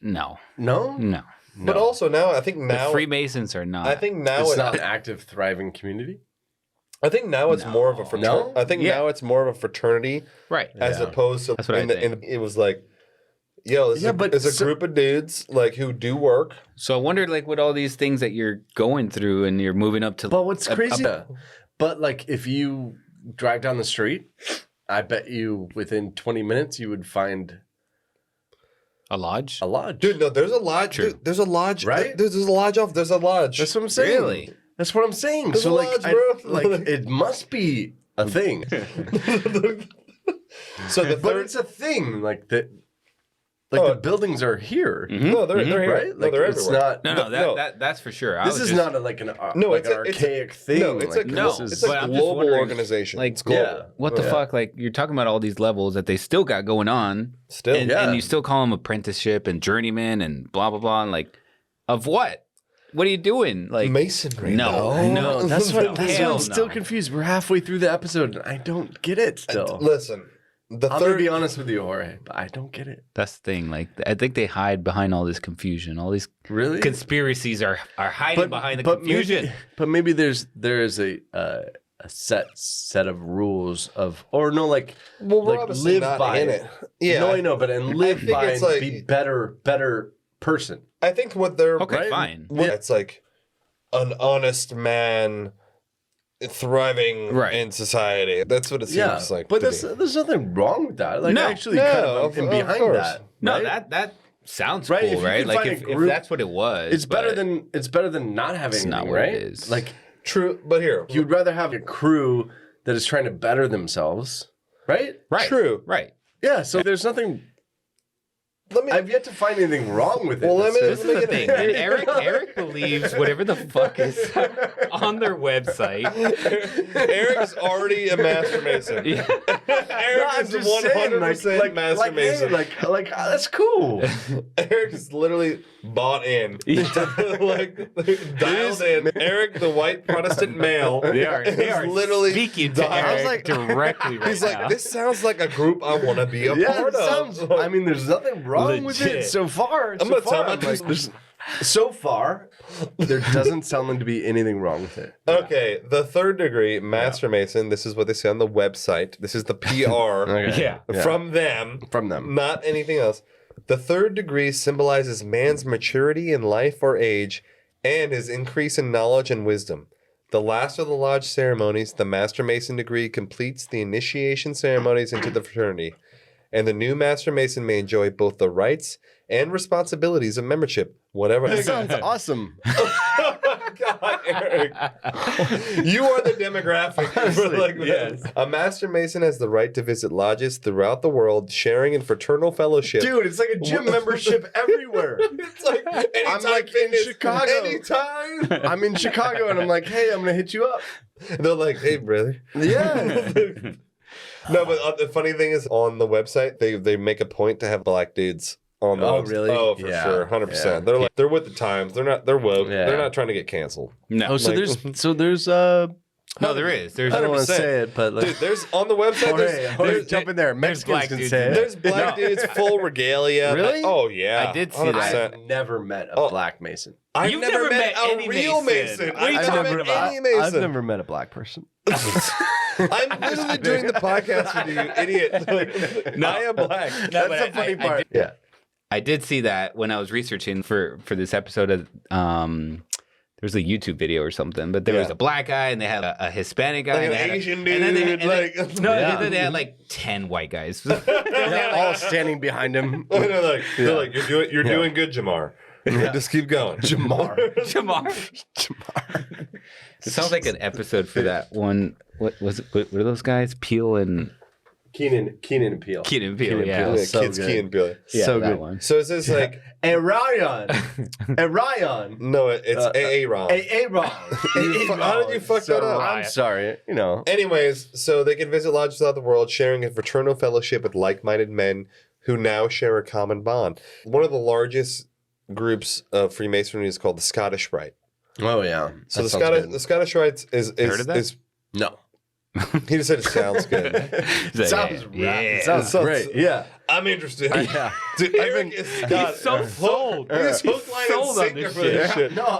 no. No? But also now, I think The now... Freemasons are not. I think now It's not an active, thriving community. I think now it's more of a fraternity. No? I think Yeah. now it's more of a fraternity Right. as opposed to That's what I think. it was like, yo, there's a group of dudes like who do work. So I wondered, like, with all these things that you're going through and you're moving up to. But what's crazy? But like, if you drive down the street, I bet you within 20 minutes you would find A lodge? a lodge. Dude, no, there's a lodge. True. Dude, there's a lodge. Right? There's a lodge off. There's a lodge. That's what I'm saying. Really? That's what I'm saying. There's So a like, lodge, bro. like it must be a thing. So the But third. it's a thing. Like the buildings are here, No, they're here. right? No, Like they're it's everywhere. not. No, that's for sure. I This was is just- not like an No, like it's an a- archaic thing. No, it's like, a No, this is- it's a but I'm just global wondering, organization. like, It's global. yeah. What the fuck? Like, you're talking about all these levels that they still got going on. Still, and, yeah. and you still call them apprenticeship and journeyman and blah, blah, blah. And like, of what? What are you doing? Like, Masonry. no. That's what Hell I'm still no. confused. We're halfway through the episode and I don't get it still. Listen, the I'm gonna third. be honest with you, Jorge, but I don't get it. That's the thing. Like, I think they hide behind all this confusion. All these Really? conspiracies are hiding behind the confusion. Maybe there is a set of rules of like Well, we're like obviously live not by in it. Yeah. No, I know, but and live think by it's and like- be better person. I think what they're Okay, Right? fine. It's like an honest man thriving Right. in society. That's what it seems Yeah, like. but to me. there's nothing wrong with that. Like No. actually, No, kind of am behind course. that. No, right? that sounds Right, if cool, you right? could Like, find a if group- that's what it was. it's better but than not having It's not anything, what right? it is. Like True, but here. you'd rather have a crew that is trying to better themselves, right? right. True. Right. Yeah. So there's nothing. Let me. I've yet to find anything wrong with it. Well, let me- This is the thing, man. Eric believes whatever the fuck is on their website. Eric's already a master mason. Yeah. Eric is 100% master mason. Like that's cool. Eric is literally bought in. Like dialed in. Eric, the white Protestant male, They are is literally speaking to dialed- Eric directly right He's now. like, this sounds like a group I want to be a Yeah, part it of. sounds. I mean, there's nothing wrong with it Legit. so far. I'm so gonna far, tell my I'm like, there's- so far, there doesn't sound like to be anything wrong with it. Okay, the third degree, Master Mason, this is what they say on the website. This is the PR Yeah. from them. From them. Not anything else. The third degree symbolizes man's maturity in life or age and his increase in knowledge and wisdom. The last of the lodge ceremonies, the Master Mason degree completes the initiation ceremonies into the fraternity, and the new Master Mason may enjoy both the rights and responsibilities of membership, whatever. That sounds awesome. God, Eric. You are the demographic for like yes. A Master Mason has the right to visit lodges throughout the world, sharing in fraternal fellowship. Dude, it's like a gym membership everywhere. It's like anytime I'm like in fitness, Chicago. Anytime. I'm in Chicago and I'm like, hey, I'm gonna hit you up. They're like, hey, brother. Yeah. No, but the funny thing is, on the website, they make a point to have black dudes on the Oh, website. really? Oh, for Yeah. sure, 100%. Yeah. They're like, they're with the times. They're woke. Yeah. They're not trying to get canceled. No, Oh, so there's no, there is. There's I don't want to 100%. say it, but like, Dude, there's on the website. There's jump in there. Mexicans black can dudes say in it. There's black dudes full regalia. Really? Oh yeah, I did see that. I've never met a black Mason. I've You've never met a any real Mason. What are you I've talking never about? met any Mason. I've never met a black person. I'm literally doing the podcast with you, idiot. No, I am black. No, That's but the funny part. Yeah. I did see that when I was researching for this episode of there was a YouTube video or something, but there was a black guy and they had a Hispanic guy, Like and an they had Asian and then dude, then they had like 10 white guys. Yeah, all standing behind him. They're like, you're doing good, Jamar. Just keep going. Jamar. Jamar. It sounds like an episode for that one. What was it? What were those guys? Peel and Keenan and Peele. Keenan and Peele. Keenan Yeah, Peele. Yeah, so kids good. key and Billy. yeah, so that good. one. So it says like, Hey Ryan. Hey Ryan. no, it's Aaron. Hey Ron. How did you fuck that up? I'm sorry. You know. Anyways, so they can visit lodges throughout the world, sharing a fraternal fellowship with like-minded men who now share a common bond. One of the largest groups of Freemasonry is called the Scottish Rite. Oh yeah. So That the Scottish Rite is Heard of that? is No. he just said it sounds good. So, Sounds yeah. It sounds great. Yeah. I'm interested. Yeah. Dude, Eric is Scottish. so sold. He's hook, line, and Sold on sinker this for this shit. No,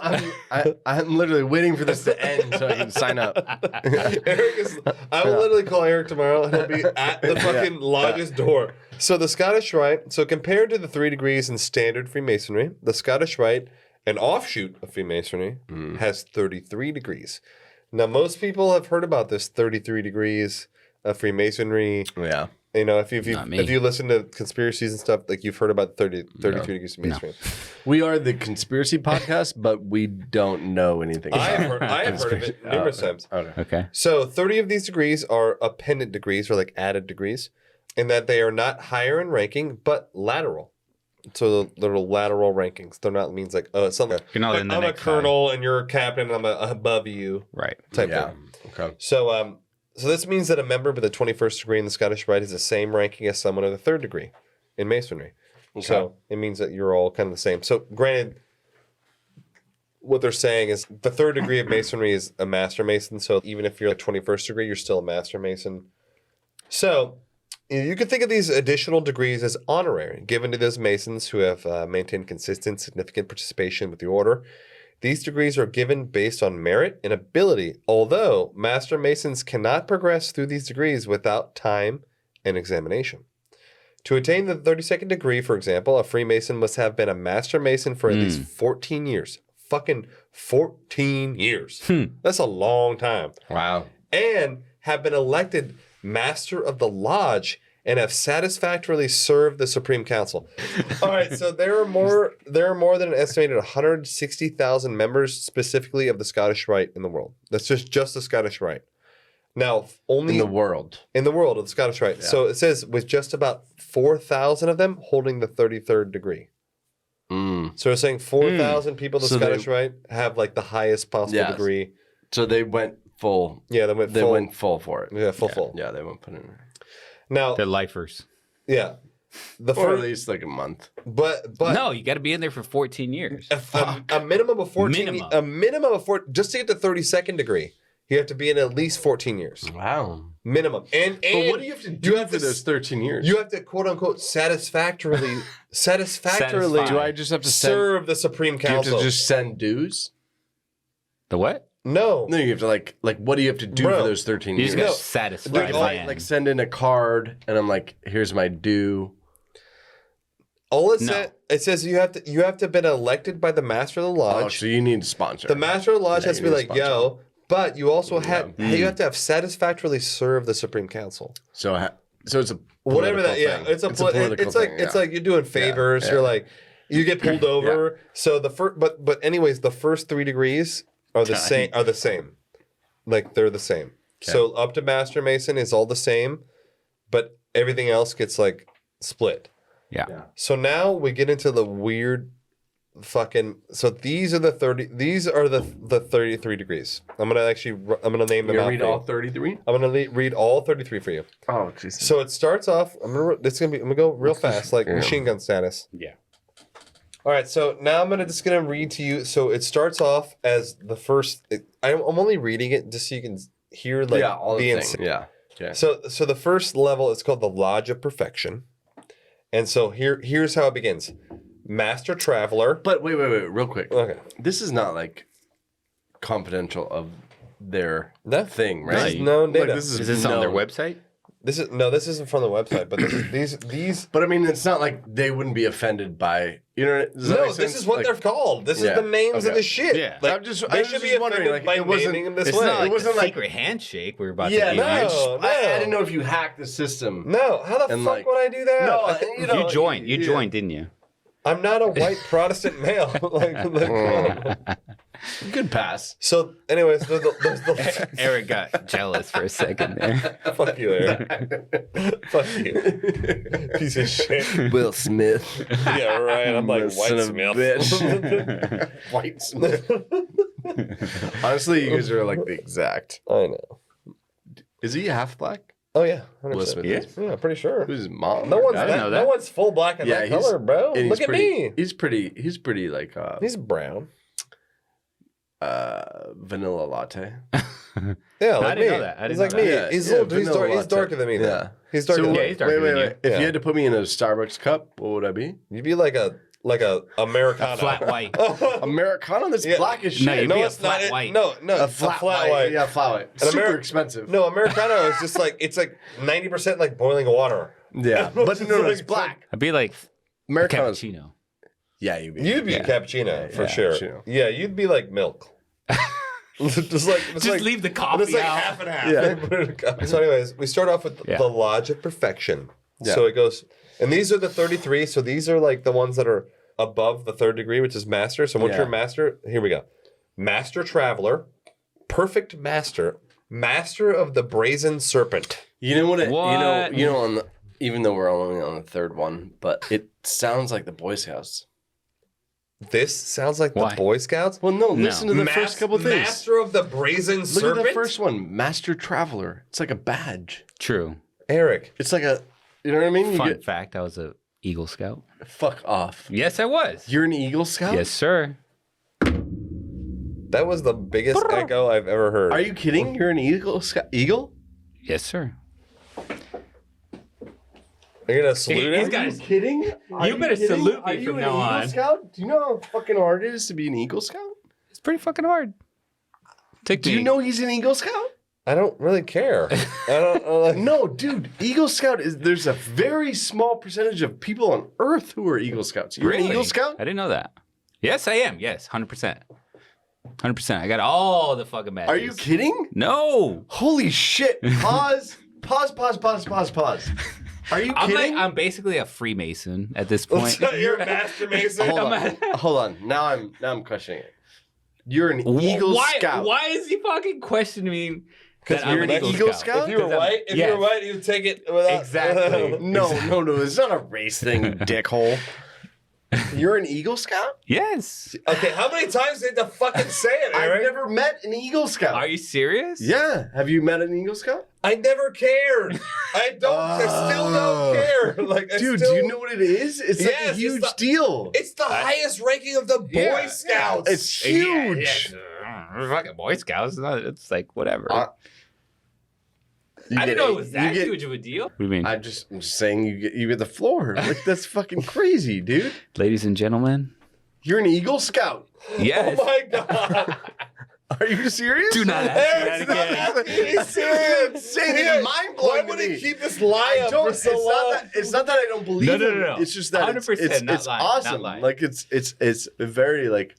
I'm literally waiting for this to end so I can sign up. Eric is. I will literally call Eric tomorrow, and he'll be at the fucking lodge's door. So the Scottish Rite. So compared to the 3 degrees in standard Freemasonry, the Scottish Rite, an offshoot of Freemasonry, has 33 degrees. Now, most people have heard about this 33 degrees of Freemasonry. Yeah. You know, if you Not me. if you listen to conspiracies and stuff, like you've heard about 33 degrees of Masonry. We are the conspiracy podcast, but we don't know anything about I have heard of it numerous times. Okay. Okay. So 30 of these degrees are appendant degrees, or like added degrees, in that they are not higher in ranking, but lateral. So the little lateral rankings. They're not means like, oh, it's something. You're not in the I'm a next colonel and you're a captain and I'm above you Right. type Yeah. thing. Okay. So so this means that a member with the 21st degree in the Scottish Rite has the same ranking as someone of the 3rd degree in Masonry. So it means that you're all kind of the same. So granted, what they're saying is the 3rd degree of Masonry is a Master Mason. So even if you're a 21st degree, you're still a Master Mason. So you could think of these additional degrees as honorary, given to those Masons who have maintained consistent, significant participation with the order. These degrees are given based on merit and ability, although Master Masons cannot progress through these degrees without time and examination. To attain the 32nd degree, for example, a Freemason must have been a Master Mason for at least 14 years. Fucking 14 years. That's a long time. Wow. And have been elected Master of the Lodge and have satisfactorily served the Supreme Council. All right, so there are more than an estimated 160,000 members specifically of the Scottish Rite in the world. That's just the Scottish Rite. Now, only In the world. of the Scottish Rite. Yeah. So it says with just about 4,000 of them holding the 33rd degree. So we're saying 4,000 people of the Scottish Rite have like the highest possible degree. So they went full. Yeah, they went full for it. Yeah, full. Yeah, they went put in. Now, They're lifers. yeah. Or at least like a month. But No, you got to be in there for 14 years. a minimum of 14 Minimum. a minimum of 4 just to get the 32nd degree. You have to be in at least 14 years. Wow. Minimum. And But what do you have to do for those 13 years? You have to quote unquote satisfactorily Satisfy. Do I just have to serve the Supreme Do you have Council. to just send dues? The what? No. No, you have to like what do you have to do Bro, for those 13 You years? just got to satisfy Like, the man. like send in a card and I'm like, here's my due. All it No. said, it says you have to have been elected by the Master of the Lodge. Oh, so you need a sponsor. The Master of the Lodge Yeah, has to you be need a like, yo, but you also have you have to have satisfactorily served the Supreme Council. So it's a Whatever that, political thing. it's a political it's like thing, it's yeah. like you're doing favors. yeah. You're like you get pulled over. So the first, but anyways, the first 3 degrees are the same. Like they're the same. Okay. So up to Master Mason is all the same, but everything else gets like split. Yeah. So now we get into the weird fucking. So these are the 33 degrees. I'm gonna name them out. Read all 33. I'm gonna read all 33 for you. Oh, Jesus. So it starts off. I'm gonna go real fast, like machine gun status. Yeah. All right. So now I'm gonna read to you. So it starts off as the first. I'm only reading it just so you can hear like all the things. Yeah. Okay. So the first level is called the Lodge of Perfection, and so here's how it begins. Master Traveler. But wait, real quick. Okay. This is not like confidential of their thing, This right? is known data. Like, Is this on their website? This isn't from the website, but these. But I mean, it's not like they wouldn't be offended by, you know. This is what they're called. This is the names of the shit. Yeah. Like, they should be wondering, offended like, by it wasn't- naming them this It's way. not like It wasn't a like- secret handshake we're about Yeah, to no, give you. I didn't know if you hacked the system. No, how the And, fuck like- would I do that? No, you know, You joined, didn't you? I'm not a white Protestant male. Good pass. So, anyways, there's the Eric got jealous for a second there. fuck you, Eric. Fuck you, piece of shit. Will Smith. Yeah, right. I'm like Son White of a Smith. bitch. White Smith. Honestly, you guys are like the exact. I know. Is he half black? Oh yeah, 100%. Will Smith. Yeah, pretty sure. Who's his mom? No one's I didn't know that. No one's full black and that color, bro. and Look at me. He's pretty like He's brown. vanilla latte. Yeah, I like didn't me. know that. I didn't He's know like that. me. Yeah, He's yeah, he's vanilla darker than me. Though. Yeah. He's darker than me. he's darker than you. If Yeah. you had to put me in a Starbucks cup, what would I be? You'd be like a Americano. Flat white. Americano that's Yeah. black as No, shit. you'd No, be a it's not. flat white. No, a flat white. Yeah, flat white. An Super Ameri- expensive. No, Americano is just like it's like 90% like boiling water. Yeah, but no, it's black. I'd be like Americano's. cappuccino. Yeah, you'd be. You'd be a cappuccino for yeah, sure. cappuccino. Yeah, you'd be like milk. Just leave the coffee It's like out. half and half. Yeah. So, anyways, we start off with Yeah. the Lodge of Perfection. Yeah. So it goes, and these are the 33. So these are like the ones that are above the 3rd degree, which is Master. So once Yeah. you're Master, here we go. Master Traveler, Perfect Master, Master of the Brazen Serpent. You know what? What? You know. On the, even though we're only on the 3rd one, but it sounds like the Boy Scouts. This sounds like Why? the Boy Scouts. Well, no. Listen to the first couple things. Master of the Brazen Look Serpent. at the first one, Master Traveler. It's like a badge. True. Eric. It's like a. You know what I mean? You Fun get fact, I was a Eagle Scout. fuck off. Yes, I was. You're an Eagle Scout. Yes, sir. That was the biggest echo I've ever heard. Are you kidding? You're an Eagle Scout. Eagle? Yes, sir. Are you gonna salute him? He's got Kidding? You better salute me from now on. Scout? Do you know how fucking hard it is to be an Eagle Scout? It's pretty fucking hard. Do you know he's an Eagle Scout? I don't really care. I don't. No, dude. Eagle Scout is. There's a very small percentage of people on Earth who are Eagle Scouts. You're Really? an Eagle Scout? I didn't know that. Yes, I am. Yes, 100%. 100%. I got all the fucking badges. Are you kidding? No. Holy shit. Pause. Pause. Are you kidding? I'm basically a Freemason at this point. You're a Master Mason. Hold on. Now I'm questioning it. You're an Eagle Scout. Why is he fucking questioning me? Because I'm you're an Eagle Scout? If you were white, you'd take it without. Exactly. No. It's not a race thing, dickhole. You're an Eagle Scout? Yes. Okay, how many times did you fucking say it, I've Eric? never met an Eagle Scout. Are you serious? Yeah. Have you met an Eagle Scout? I never cared. I still don't care. Like, Dude, do you know what it is? It's like a Yes, huge it's the- deal. It's the highest ranking of the Boy Scouts. It's huge. Fucking Boy Scouts. It's like whatever. You I get didn't know a- it was you that get- huge of a deal. What do you mean? I'm just saying you get the floor. Like, that's fucking crazy, dude. Ladies and gentlemen. You're an Eagle Scout. Yes. Oh my god. Are you serious? Do not ask me that Eric's not again. asking me serious. Insane. It's mind-blowing Why would to he me. keep this lie up for so long? It's not that I don't believe No. him. It's just that 100% it's not lying, not awesome. lying. Like it's very like.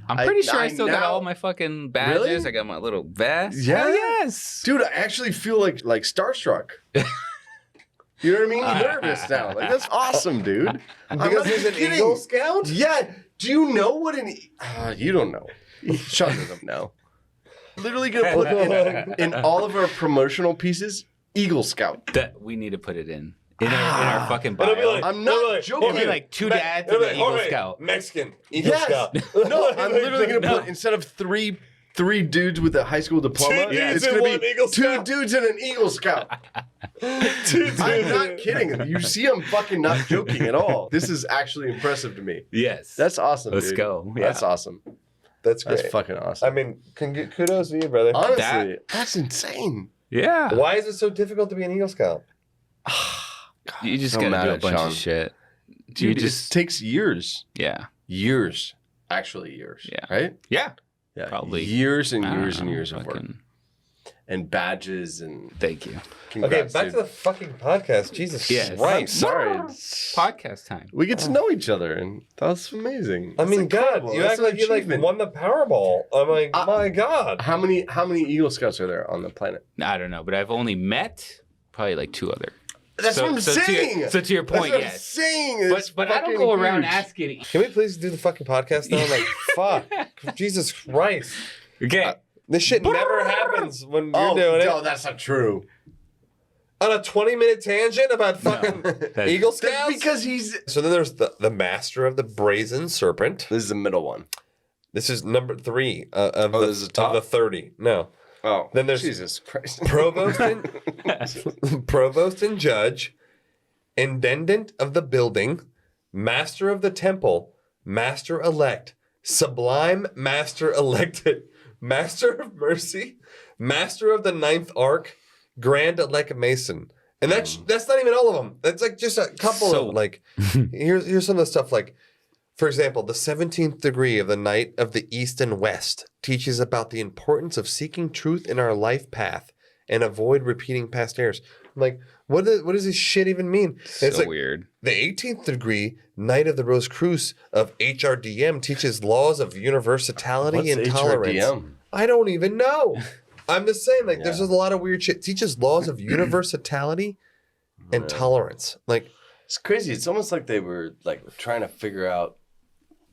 I'm pretty sure I I still got now- all my fucking badges. Really? I got my little vest. Yeah? Hell yes. Dude, I actually feel like starstruck. You know what I mean? Nervous now. Like, that's awesome, dude. Because he's an Eagle Scout? Yeah. Do you know what you don't know. Sean doesn't know. Literally gonna put in all of our promotional pieces, Eagle Scout. That we need to put it in our fucking bio. I'm not joking. It'll be like 2 dads and an Eagle Scout. Mexican Eagle Scout. No, I'm literally gonna put instead of three dudes with a high school diploma, it's gonna be Eagle 2 Scout. dudes and an Eagle Scout. I'm not kidding. You see, I'm fucking not joking at all. This is actually impressive to me. Yes. That's awesome. Let's dude. go. Yeah. That's awesome. That's great. That's fucking awesome. I mean, kudos to you, brother. Honestly, that's insane. Yeah. Why is it so difficult to be an Eagle Scout? You just so gotta mad do a at bunch Sean. of shit. Dude, it takes years. Yeah. Years. Actually, years. Yeah. Right? Yeah. Yeah. Probably. Years and I don't years and know, years of work. fucking- And badges and Thank you. Okay, congrats, back to dude. the fucking podcast. Jesus Yes. Christ. Sorry. Podcast time. We get to know each other, and that's amazing. I mean, That's God, incredible. you That's act an like you like achievement. won the Powerball. I'm like, my God. How many Eagle Scouts are there on the planet? I don't know, but I've only met probably like 2 other. That's what I'm saying. To your point, That's what I'm yes. saying. It's But I don't fucking go around huge. asking. Can we please do the fucking podcast now? Like, fuck. Jesus Christ. Okay. This shit never happens when you're Oh, doing no, it. that's not true. On a 20-minute tangent about fucking Eagle That's Scouts? because he's. So then there's the Master of the Brazen Serpent. This is the middle one. This is number 3 this is top? of the 30. No. Oh, Then there's Jesus Christ. Provost and Judge, Intendant of the Building, Master of the Temple, Master Elect, Sublime Master Elected, Master of Mercy, Master of the Ninth Ark, Grand Elect Mason. And that's not even all of them. That's like just a couple So- of them. Like, here's some of the stuff like, for example, the 17th degree of the Knight of the East and West teaches about the importance of seeking truth in our life path and avoid repeating past errors. I'm like, what does this shit even mean? And So weird. The 18th degree Knight of the Rose Cruz of HRDM teaches laws of universality What's and tolerance. HRDM? I don't even know. I'm just saying, like, there's a lot of weird shit. It teaches laws of universality and tolerance. Like, It's crazy. It's almost like they were like trying to figure out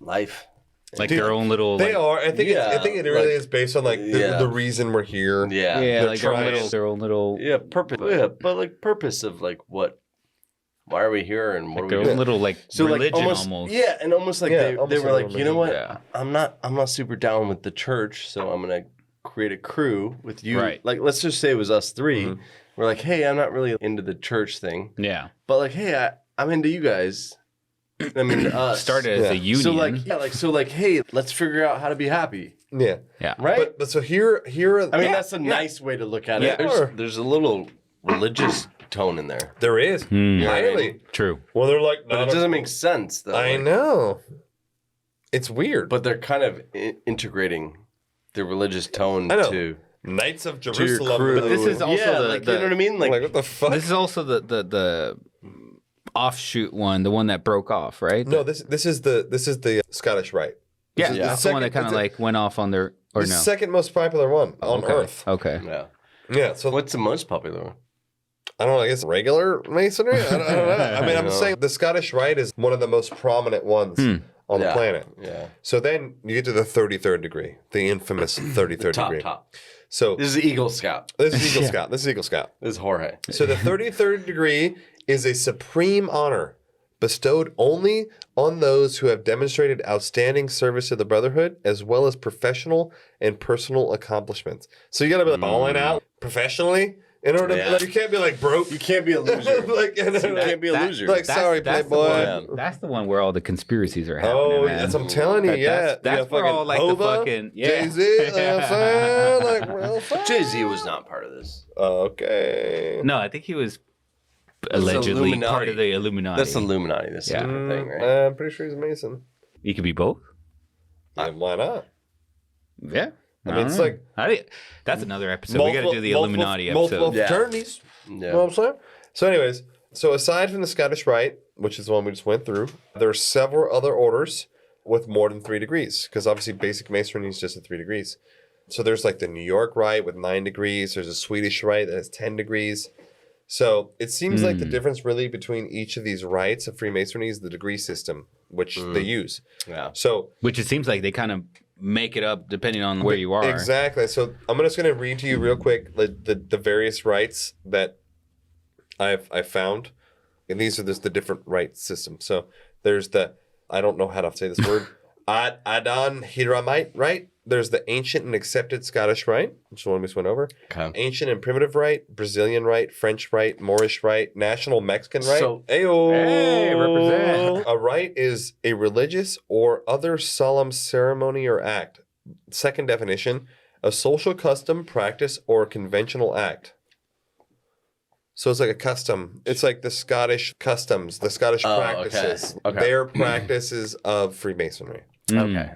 life. Like their own little. they like, are. I think it really is based on like the reason we're here. Yeah. Yeah, They're like trying- their own little. Yeah, purpose. But like purpose of like what? Why are we here and what Their are we own little like So religion like almost. Yeah, and almost like Yeah, they almost were like like, you know religion. what? Yeah. I'm not super down with the church, so I'm gonna create a crew with you. Right. Like let's just say it was us 3. We're like, hey, I'm not really into the church thing, Yeah. but like, hey, I'm into you guys. I mean, us. Started as a union. So like, hey, let's figure out how to be happy, Yeah. Yeah. right? But so here I mean, that's a nice way to look at it. Yeah. There's a little religious tone in there, there is highly. True. Well, they're like, but not it a- doesn't make sense though. I like- know. It's weird. But they're kind of integrating the religious tone I know. to Knights of your Jerusalem. crew. But this is also yeah, the- like, the- you know what I mean? like, what the fuck? This is also the offshoot one, the one that broke off, right? No, this is the Scottish Rite. Yeah, is that's the the one that second- kind of it's like went off on their or The no. second most popular one on Okay. Earth. Okay. yeah. Yeah. So What's the most popular one? I don't know. I guess regular masonry. I don't know. I mean, I'm saying the Scottish Rite is one of the most prominent ones on the Yeah. planet. Yeah. So then you get to the 33rd degree, the infamous 33rd degree. Top. So This is Eagle Scout. this is Eagle Scout. This is Eagle Scout. This is Jorge. So the 33rd degree is a supreme honor bestowed only on those who have demonstrated outstanding service to the Brotherhood, as well as professional and personal accomplishments. So you got to be like balling out professionally in order to. Yeah. Like, you can't be like broke. You can't be a loser. like, You can't be a loser. Like, sorry, that's Playboy. The one, that's the one where all the conspiracies are happening. Oh, man. that's I'm telling you, That- yeah. that's where all like the fucking Jay-Z, you know what I'm saying? Like, real fuck. Jay-Z was not part of this. Okay. No, I think he was allegedly Illuminati. part of the Illuminati. That's Illuminati. That's a Yeah. different thing, right? I'm pretty sure he's a Mason. You could be both. Yeah, why not? Yeah. I mean, it's don't like know. That's another episode. We got to do the Illuminati multiple episode. Yeah. fraternities. Yeah. You know what I'm saying? So, anyways, so aside from the Scottish Rite, which is the one we just went through, there are several other orders with more than 3 degrees, because obviously basic masonry is just at 3 degrees. So there's like the New York Rite with 9 degrees. There's a Swedish Rite that has 10 degrees. So it seems like the difference really between each of these rites of Freemasonry is the degree system, which they use. Yeah. So Which it seems like they kind of make it up depending on where you are. Exactly. So I'm just going to read to you real quick the various rites that I've found. And these are just the different rite systems. So there's the, I don't know how to say this word, Adon Hiramite rite. There's the ancient and accepted Scottish rite, which is the one we just went over. Okay. Ancient and primitive rite, Brazilian rite, French rite, Moorish rite, national Mexican rite. So- Ayo. Hey, represent. A rite is a religious or other solemn ceremony or act. Second definition, a social custom, practice, or conventional act. So it's like a custom. It's like the Scottish customs, the Scottish practices. Okay. Their practices of Freemasonry. Okay.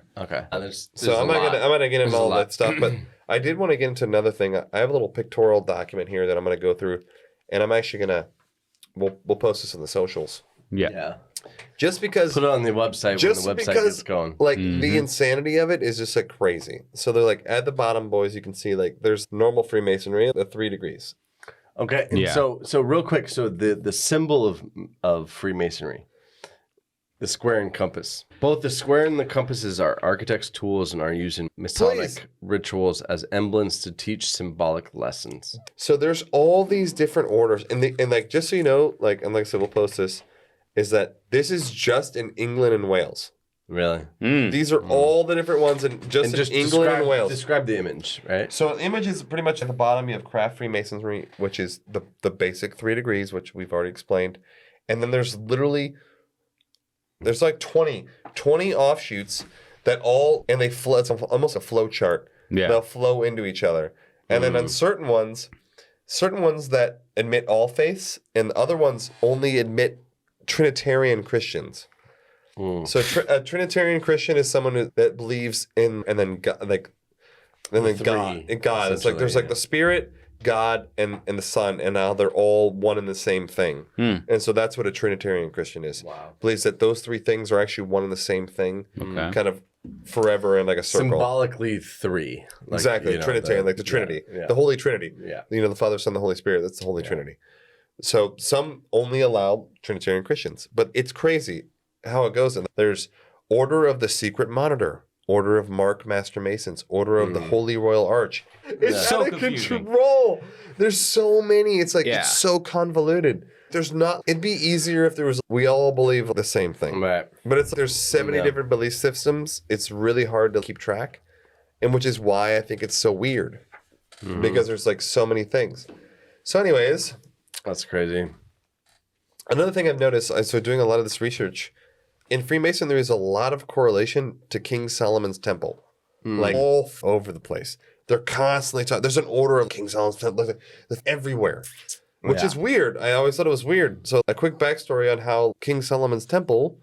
So I'm not gonna get into all that stuff, but I did want to get into another thing. I have a little pictorial document here that I'm gonna go through, and I'm actually we'll post this on the socials. Yeah. Just because Put it on the website when the website gets going. Like the insanity of it is just like crazy. So they're like at the bottom, boys, you can see like there's normal Freemasonry at 3 degrees. Okay. And so real quick, so the symbol of Freemasonry, the square and compass. Both the square and the compasses are architects' tools and are used in Masonic rituals as emblems to teach symbolic lessons. So there's all these different orders, and like just so you know, like and like I said, we'll post this, is that this is just in England and Wales. Really? These are all the different ones in just England and Wales. Describe the image, right? So the image is pretty much at the bottom. You have craft Freemasonry, which is the basic 3 degrees, which we've already explained. And then there's like 20 offshoots that all, and they flow, it's almost a flow chart. Yeah. They'll flow into each other. And then on certain ones that admit all faiths, and the other ones only admit Trinitarian Christians. So a Trinitarian Christian is someone that believes in, and then God, God. It's like there's like the Spirit, God, and the Son, and now they're all one and the same thing. And so that's what a Trinitarian Christian is. Wow. Believes that those 3 things are actually one and the same thing, kind of forever in like a circle. Symbolically 3. Like, Exactly, Trinitarian, like the Trinity, the Holy Trinity. Yeah. The Father, Son, the Holy Spirit. That's the Holy Trinity. So some only allow Trinitarian Christians, but it's crazy how it goes. And there's Order of the Secret Monitor, Order of Mark Master Masons, Order of the Holy Royal Arch. It's so out of confusing. control. There's so many. It's like it's so convoluted. There's not. It'd be easier if there was. We all believe the same thing, Right. but there's 70 different belief systems. It's really hard to keep track, and which is why I think it's so weird, because there's like so many things. So, anyways, That's crazy. another thing I've noticed. So doing a lot of this research. In Freemason, there is a lot of correlation to King Solomon's Temple, like all over the place. They're constantly talking. There's an order of King Solomon's Temple everywhere, which is weird. I always thought it was weird. So a quick backstory on how King Solomon's Temple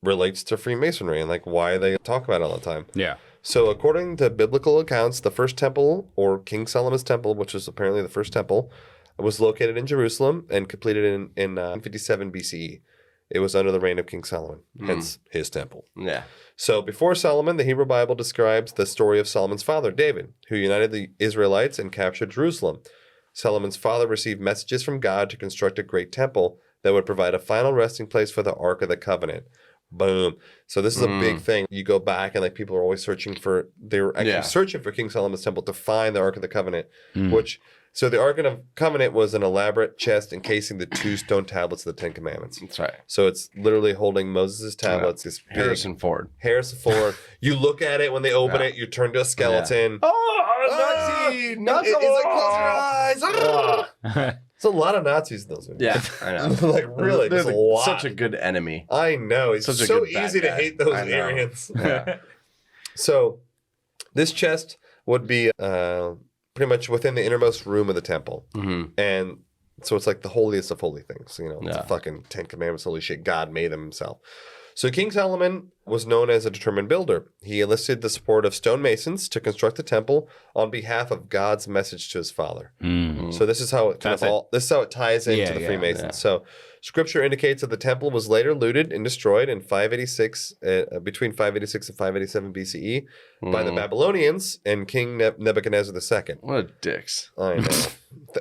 relates to Freemasonry and like why they talk about it all the time. Yeah. So according to biblical accounts, the first temple, or King Solomon's Temple, which was apparently the first temple, was located in Jerusalem and completed in 57 BCE. It was under the reign of King Solomon, hence his temple. Yeah. So before Solomon, the Hebrew Bible describes the story of Solomon's father, David, who united the Israelites and captured Jerusalem. Solomon's father received messages from God to construct a great temple that would provide a final resting place for the Ark of the Covenant. Boom. So this is a big thing. You go back and like people are always searching for, they were actually searching for King Solomon's temple to find the Ark of the Covenant, So the Ark of the Covenant was an elaborate chest encasing the 2 stone tablets of the 10 Commandments. That's right. So it's literally holding Moses' tablets. This big- Harrison Ford. You look at it when they open it, you turn to a skeleton. Nazi! Nazi! It's like, close your eyes. It's a lot of Nazis in those movies. Yeah, I know. Like really, They're there's a lot. such a good enemy. I know. It's Such a so good bad easy to guy. hate those I know. Aryans. Yeah. So this chest would be pretty much within the innermost room of the temple. And so it's like the holiest of holy things. It's a fucking 10 Commandments, holy shit. God made them himself. So King Solomon was known as a determined builder. He enlisted the support of Stonemasons to construct the temple on behalf of God's message to his father. So this is how it this is how it ties into the Freemasons. Yeah. So Scripture indicates that the temple was later looted and destroyed in 586, between 586 and 587 BCE by the Babylonians and King Nebuchadnezzar II. What a dicks. I know.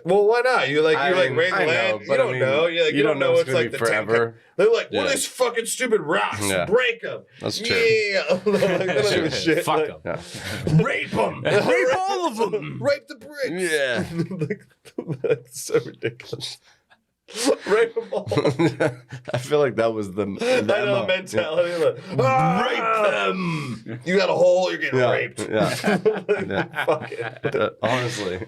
Well, why not? You're like raise I know, land. but You don't know. You're like, you don't know it's it's gonna like be the forever. They're like, well, these fucking stupid rocks. Yeah. Break them. That's true. Yeah, like, they don't give a shit. Fuck Like, them. Rape them. Rape all of them. rape the bricks. Yeah. Like, that's so ridiculous. Rape them all. I feel like that was the I know MO. mentality. Like, Rape them. you got a hole, you're getting raped. Yeah. Like, fuck it. Honestly.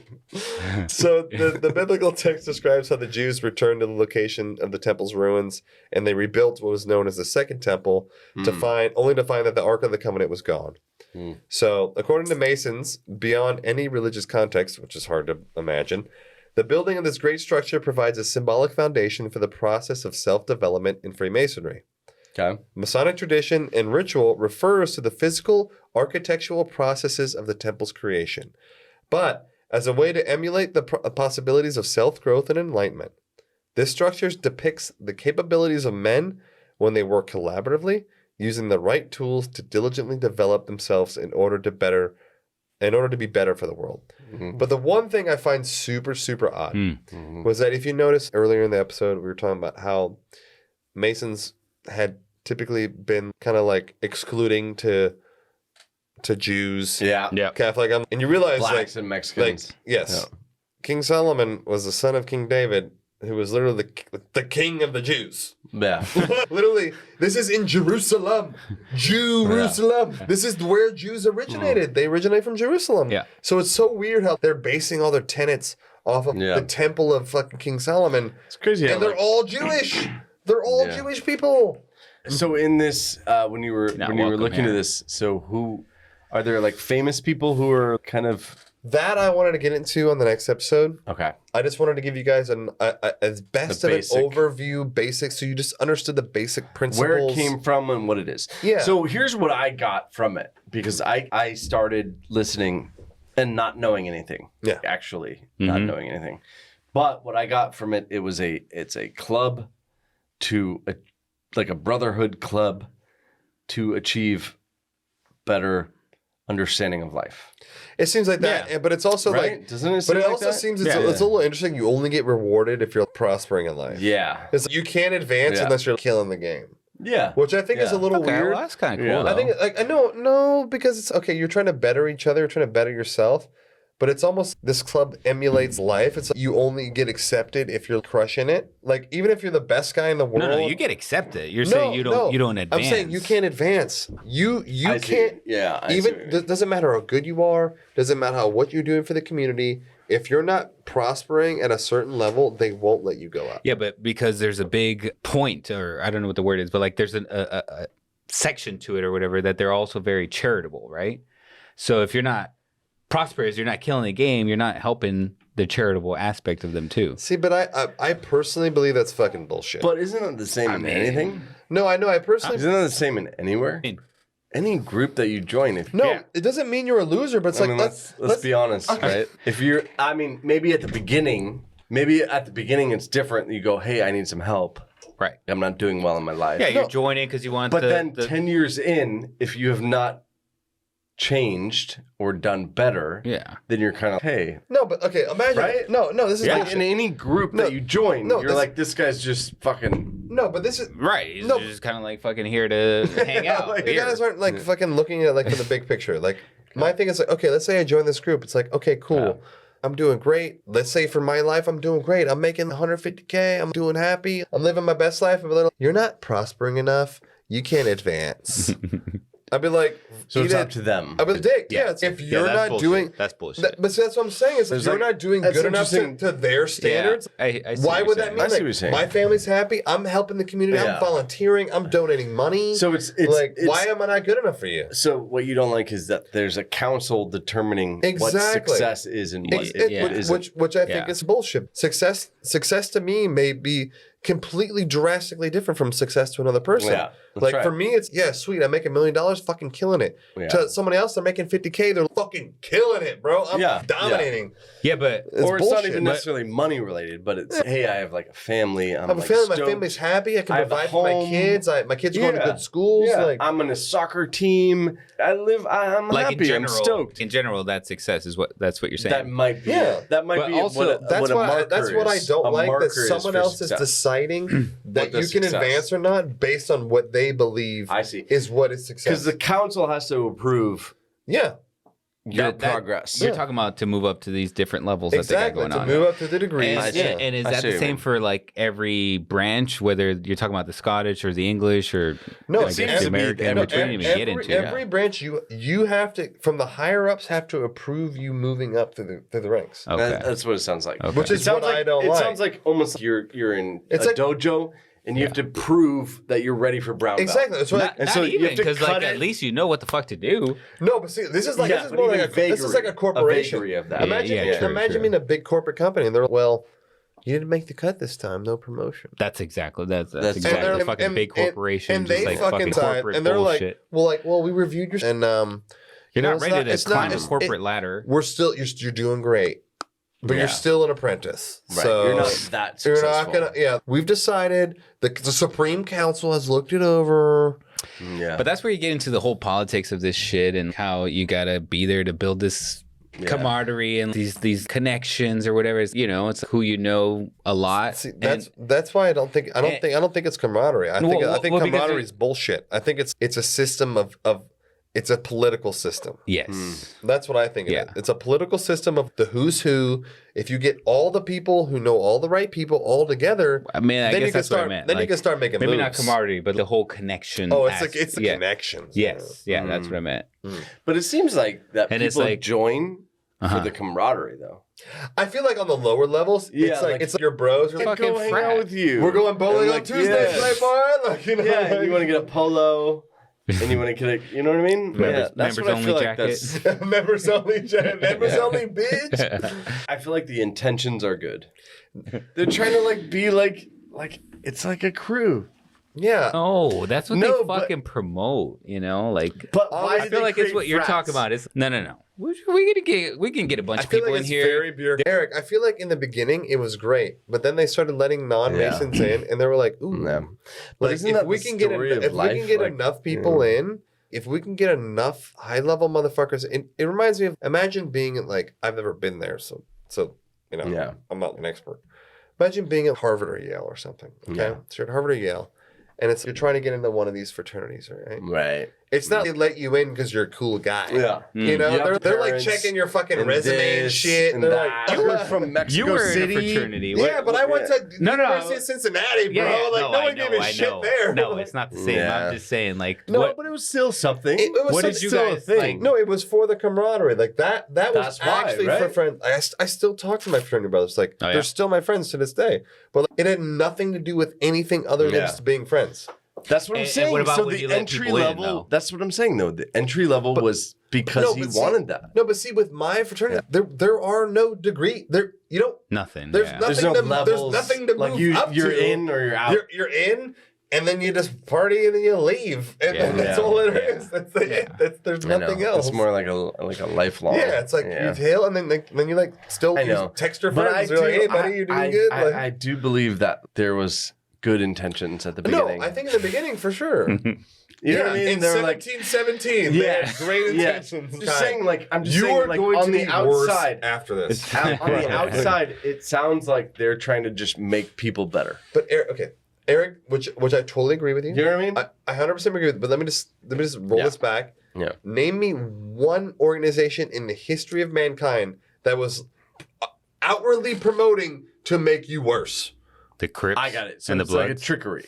So the biblical text describes how the Jews returned to the location of the temple's ruins, and they rebuilt what was known as the Second Temple to find that the Ark of the Covenant was gone. So, according to Masons, beyond any religious context, which is hard to imagine, the building of this great structure provides a symbolic foundation for the process of self-development in Freemasonry. Okay. Masonic tradition and ritual refers to the physical, architectural processes of the temple's creation, but as a way to emulate the possibilities of self-growth and enlightenment. This structure depicts the capabilities of men when they work collaboratively, using the right tools to diligently develop themselves in order to be better for the world. But the one thing I find super, super odd was that if you notice earlier in the episode, we were talking about how Masons had typically been kind of like excluding to Jews, Catholic, and you realize Blacks and Mexicans. Yes, King Solomon was the son of King David, who was literally the king of the Jews. Yeah. Literally, this is in Jerusalem. Jerusalem. Yeah. This is where Jews originated. They originate from Jerusalem. Yeah. So it's so weird how they're basing all their tenets off of the temple of fucking King Solomon. It's crazy. And they're all Jewish. They're all Jewish people. So in this, when you were looking at this, so who are there like famous people who are kind of that I wanted to get into on the next episode. Okay. I just wanted to give you guys as best of an overview, basic, so you just understood the basic principles. Where it came from and what it is. Yeah. So here's what I got from it, because I started listening and not knowing anything. Yeah. Actually, not knowing anything. But what I got from it, it's a club like a brotherhood club to achieve better understanding of life. It seems like that, but it's also like, doesn't it? But it like also that? seems it's a little interesting. You only get rewarded if you're prospering in life. Yeah, it's you can't advance unless you're killing the game. Yeah, which I think is a little weird. Well, that's kind of cool. I think like no, because it's okay. You're trying to better each other. You're trying to better yourself. But it's almost, this club emulates life. It's like you only get accepted if you're crushing it. Like, even if you're the best guy in the world. No, you get accepted. You're saying you don't advance. I'm saying you can't advance. You can't. It doesn't matter how good you are. Doesn't matter what you're doing for the community. If you're not prospering at a certain level, they won't let you go up. Yeah, but because there's a big point, or I don't know what the word is, but like there's a section to it or whatever, that they're also very charitable, right? So if you're not prosperous, you're not killing the game, you're not helping the charitable aspect of them too. See, but I personally believe that's fucking bullshit. But isn't it the same in anything? No, I know. I personally isn't it the same in anywhere? Any group that you join, it doesn't mean you're a loser, but it's let's be honest, right? If you're, maybe at the beginning it's different. You go, hey, I need some help. Right. I'm not doing well in my life. Yeah, you're joining because you want. But then 10 years in, if you have not changed or done better, then you're kind of, hey. No, but okay, imagine. Right? No, this is like in any group that you join, you're like, this guy's just fucking. No, but this is. Right. He's just kind of like fucking here to hang out. Like, you guys aren't like fucking looking at it like from the big picture. Like, my thing is like, okay, let's say I join this group. It's like, okay, cool. Yeah. I'm doing great. Let's say for my life, I'm doing great. I'm making 150K. I'm doing happy. I'm living my best life. You're not prospering enough. You can't advance. I'd be like, so it's up to them. I'd be like, dick. Yeah, if you're not bullshit. Doing, that's bullshit. But see, that's what I'm saying. Is if you're not doing good enough to their standards, I why would that mean? I see what you're saying. My family's happy. I'm helping the community. I'm volunteering. I'm donating money. So it's like, why am I not good enough for you? So what you don't like is that there's a council determining what success is and what isn't. Which I think is bullshit. Success to me may be completely drastically different from success to another person. Yeah, like for me, it's sweet. I make $1 million, fucking killing it. Yeah. To somebody else, they're making 50K, they're fucking killing it, bro. I'm dominating. Yeah, but it's not even necessarily money related, but it's hey, I have like a family. I have a family. My family's happy. I can provide for my kids. My kids are going to good schools. Yeah. Like, I'm in a soccer team. I'm like happy. I'm stoked. In general, that success is that's what you're saying. That might be. That might be. Also, that's what I don't like. That someone else has decided deciding that the you can success. advance or not based on what they believe I see. is what is success. Because the council has to approve yeah. your progress. You're talking about to move up to these different levels that they got Exactly, going to on. move up to the degrees. And, see. and is I that see what the you same mean. for like every branch, whether you're talking about the Scottish or the English or No, I it guess seems the to be American, which we didn't even get into. Every branch you have to, from the higher ups, have to approve you moving up through the ranks. Okay. That's what it sounds like. Okay. Which is It sounds what like, I don't it like. sounds like almost like you're in It's a like- dojo and you have to prove that you're ready for brown belt. Exactly. That's what. Not, And not so you even have to because cut like it. at least you know what the fuck to do. No, but see, this is like Yeah, this is but more even like this is like a vagary- corporation. a vagary of that. Imagine, Yeah, true, imagine true. being a big corporate company, and they're like, well, you didn't make the cut this time, no promotion. That's exactly that's And exactly they're- the fucking big corporation, and just they like fucking fucking decide, corporate and they're bullshit. well, we reviewed your and You're not it's ready it's to climb it's- a corporate ladder. We're still you're doing great, but Yeah. you're still an apprentice. Right. So You're not that you're successful. not gonna. Yeah, we've decided the Supreme Council has looked it over. Yeah. But that's where you get into the whole politics of this shit and how you gotta be there to build this camaraderie and these connections or whatever. It's, you know, it's who you know a lot. See, And- that's why I don't think it's camaraderie. I think Well, because camaraderie is bullshit. I think it's a system of it's a political system. yes. That's what I think. Yeah. It is. It's a political system of the who's who. If you get all the people who know all the right people all together, I mean, I then guess you can that's what I start. meant. Then you Like, can start making maybe moves. not camaraderie, but the whole connection. Oh, it's the yeah. connections. Yes, yeah, that's what I meant. But it seems like that And it's people like- join Uh-huh. for the camaraderie, though. I feel like on the lower levels, Yeah, it's like your bros. Are like, Fucking Go hang frat. out with you. we're going bowling And on like, Tuesday yes. tonight, boy. Like, you know, Yeah, and like- you want to get a polo, and you want to get a, you know what I mean? Members- that's members what I only feel jacket. like that's. members only, members only, bitch. I feel like the intentions are good. They're trying to like be like it's like a crew. Yeah. Oh, that's what No, they but- fucking promote, you know? Like, But why I did feel they like it's create what you're frats? talking about. It's no. We can get a bunch I of feel people like in it's here. very bureaucratic. Eric, I feel like in the beginning it was great, but then they started letting non-Masons in, and they were like, "Ooh, Yeah. But like isn't if that we the can get story of if we life? can get Like, enough people in, if we can get enough high-level motherfuckers, it reminds me of imagine being at like I've never been there, so you know, Yeah. I'm not an expert. Imagine being at Harvard or Yale or something. Okay, Yeah. so you're at Harvard or Yale, and you're trying to get into one of these fraternities, right? Right. It's not they let you in because you're a cool guy. Yeah. You know, You have they're like parents checking your fucking and resume and this shit. and They're that. like, You were from Mexico You were City. in a fraternity. yeah, but I went to No, no. University of Cincinnati, bro. Yeah, like no I one know, gave a I shit know. there. No, it's not the same. Yeah. I'm just saying, like, No, what, but it was still something. It was what some- did you still a guys thing. like? No, it was for the camaraderie. Like that was That's why, actually for right? friends. I still talk to my fraternity brothers. Like Oh, yeah? they're still my friends to this day. But like, it had nothing to do with anything other than Yeah. just being friends. That's what I'm And saying. what about so when you the let entry people in, level. though? That's what I'm saying, though. The entry level was because he but see- wanted that. No, but see, with my fraternity, there are no degree. There, you don't. nothing. There's yeah. nothing. There's no to, levels. There's nothing to like move up you're to. in or you're out. You're in, and then you just party, and then you leave, and Yeah. that's Yeah. all it is. That's it. There's I know. nothing else. It's more like a lifelong. Yeah, it's like you tail, and then you like still I know. text your But friends. You're like, hey, buddy, you doing good? Like, I do believe that there was good intentions at the no, beginning. I think in the beginning for sure. you know what I mean. In They're like, 1717, they had great intentions. Just saying, like I'm just you saying, are like going on to the be outside. worse after this. On the outside, it sounds like they're trying to just make people better. But Eric, which I totally agree with you. You know what I mean? I 100% agree with. But let me just roll this back. Yeah. Name me one organization in the history of mankind that was outwardly promoting to make you worse. The Crips I got it. So and the it's like a Bloods. trickery.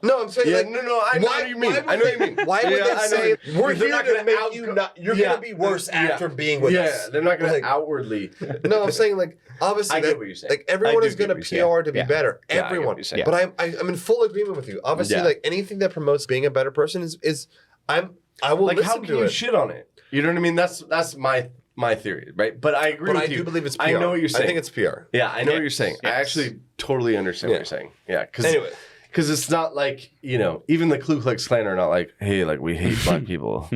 No, I'm saying Yeah, like no, I know what you mean. I know what you mean. Why would Yeah, they I know say what you mean. we're They're here not to gonna make you not? You're gonna be worse after being with us. Yeah, they're not going Like, to outwardly. No, I'm saying like obviously I get that- what you're saying. like everyone I is do get going to what you're saying. PR to be Yeah. better. Yeah, I get what Everyone. you're saying. But I'm in full agreement with you. Obviously, Yeah. like anything that promotes being a better person is I will Like, listen how can to you it. shit on it? You know what I mean? That's my theory, right? But I agree But with I you. do believe it's PR. I know what you're saying. I think it's PR. Yeah, I know what you're saying. I Yes. actually totally understand what Yeah. you're saying. Yeah, because Anyway. it's not like, you know, even the Ku Klux Klan are not like, hey, like we hate black people.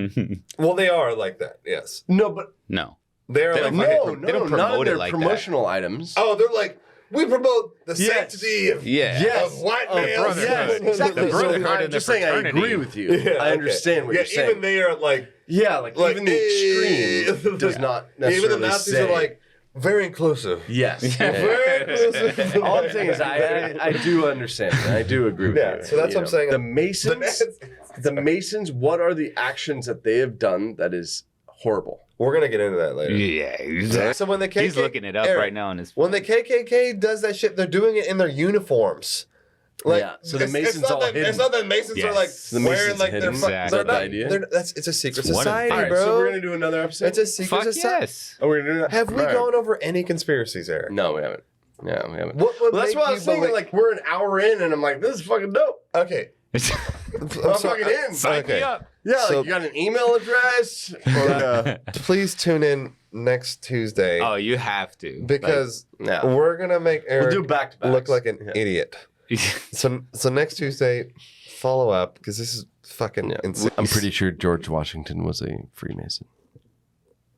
Well, they are like that. Yes, No, but No. they're They like don't fucking- fucking- they don't not in promote it their like that. promotional items. Oh, they're like we promote the Yes. sanctity of Yeah. Yes. of white Of males. Brotherhood. Yes, exactly. The So Brotherhood I'm and the just saying I fraternity. agree with you. Yeah, I understand what yeah, you're saying. even they are like Yeah, like even the extreme does not necessarily even the Nazis say. are like, Very inclusive. Yes. Very inclusive. All I'm saying is I do understand. I do agree with you. Yeah, so that's what I'm saying. The Masons, what are the actions that they have done that is horrible? We're going to get into that later. Yeah, exactly. So when the KKK... He's looking it up right now in his... When the KKK does that shit, they're doing it in their uniforms. Like, yeah, so the Masons all hidden. It's not that Masons are like the wearing Masons like hidden. they're Is that the idea? It's a secret It's one of society, them. All right, bro. so we're going to do another episode? It's a secret Fuck society. yes. Oh, we're going to do that? Have we All right. gone over any conspiracies, Eric? No, we haven't. Yeah, we haven't. What would Well, that's make what I you was thinking. believe- Like, we're an hour in, and I'm like, this is fucking dope. Okay. I'm fucking in. Sign me up. Yeah, So- like, you got an email address? Or, Please tune in next Tuesday Oh, you have to. because no. we're gonna make Eric do back-to-backs. look like an Yeah. idiot. So next Tuesday, follow up because this is fucking insane. I'm pretty sure George Washington was a Freemason.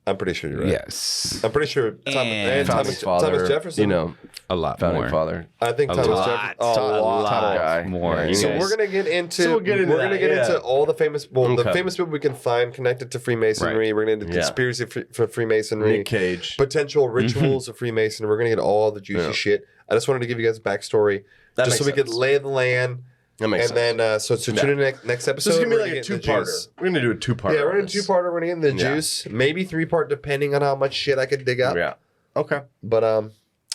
I'm pretty sure you're right. Yes. I'm pretty sure And Thomas Father, Jefferson. you know, A lot founding more. father. I think A Thomas lot. Jefferson. A lot guy. more. Yeah, You So guys- we're gonna get into So we'll get into we're that, gonna get yeah. into all the famous the Okay. famous people we can find connected to Freemasonry. Right. We're gonna get into Yeah. conspiracy for Freemasonry, Nick Cage. potential rituals of Freemasonry. We're gonna get all the juicy Yeah. shit. I just wanted to give you guys a backstory, That just so we makes could sense. lay the land. That makes And sense. then so tune in next episode. So it's going to we're be like a get into the two-parter. juice. We're going to do a two-parter. Yeah, we're on gonna do this. two-parter. We're gonna get into the Yeah. juice. Maybe three-part, depending on how much shit I could dig up. Yeah. Okay. But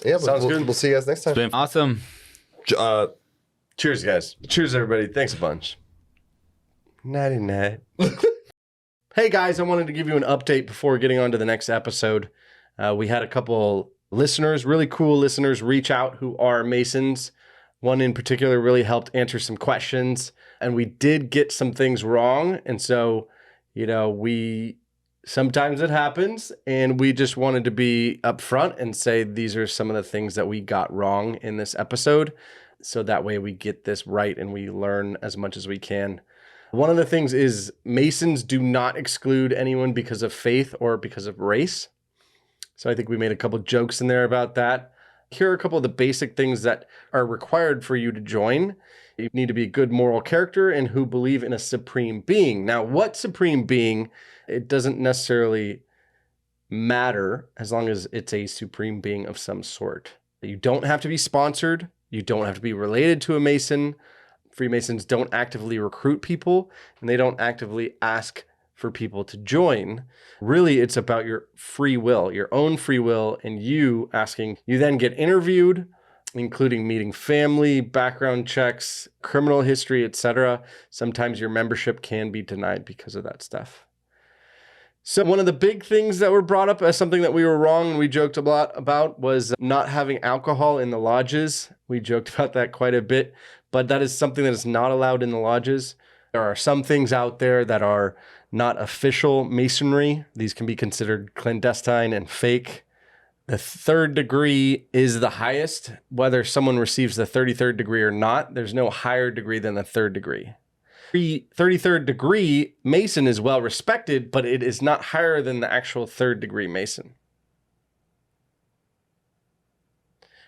yeah, Sounds good. We'll see you guys next time. It's been awesome. Cheers, guys. Cheers, everybody. Thanks a bunch. Nighty-night. Hey, guys, I wanted to give you an update before getting on to the next episode. We had a couple listeners, really cool listeners, reach out who are Masons. One in particular really helped answer some questions, and we did get some things wrong. And so, you know, sometimes it happens, and we just wanted to be upfront and say these are some of the things that we got wrong in this episode. So that way we get this right and we learn as much as we can. One of the things is Masons do not exclude anyone because of faith or because of race. So I think we made a couple jokes in there about that. Here are a couple of the basic things that are required for you to join. You need to be a good moral character and who believe in a supreme being. Now, what supreme being, it doesn't necessarily matter as long as it's a supreme being of some sort. You don't have to be sponsored. You don't have to be related to a Mason. Freemasons don't actively recruit people, and they don't actively ask for people to join. Really, it's about your free will, your own free will, and you asking. You then get interviewed, including meeting family, background checks, criminal history, etc. Sometimes your membership can be denied because of that stuff. So one of the big things that were brought up as something that we were wrong and we joked a lot about was not having alcohol in the lodges. We joked about that quite a bit, but that is something that is not allowed in the lodges. There are some things out there that are not official Masonry. These can be considered clandestine and fake. The third degree is the highest. Whether someone receives the 33rd degree or not, there's no higher degree than the third degree. The 33rd degree Mason is well respected, but it is not higher than the actual third degree Mason.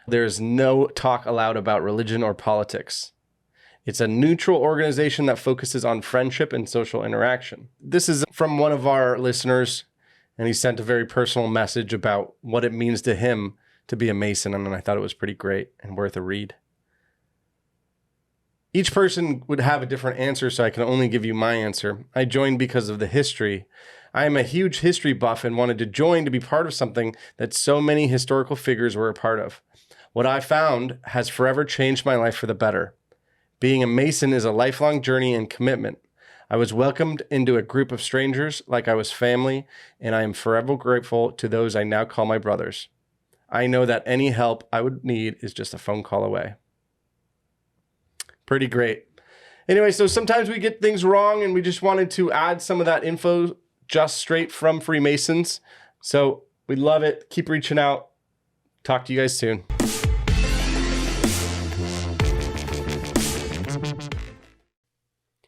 There's no talk allowed about religion or politics. It's a neutral organization that focuses on friendship and social interaction. This is from one of our listeners, and he sent a very personal message about what it means to him to be a Mason, and I thought it was pretty great and worth a read. Each person would have a different answer, so I can only give you my answer. I joined because of the history. I am a huge history buff and wanted to join to be part of something that so many historical figures were a part of. What I found has forever changed my life for the better. Being a Mason is a lifelong journey and commitment. I was welcomed into a group of strangers like I was family, and I am forever grateful to those I now call my brothers. I know that any help I would need is just a phone call away. Pretty great. Anyway, so sometimes we get things wrong, and we just wanted to add some of that info just straight from Freemasons. So we love it. Keep reaching out. Talk to you guys soon.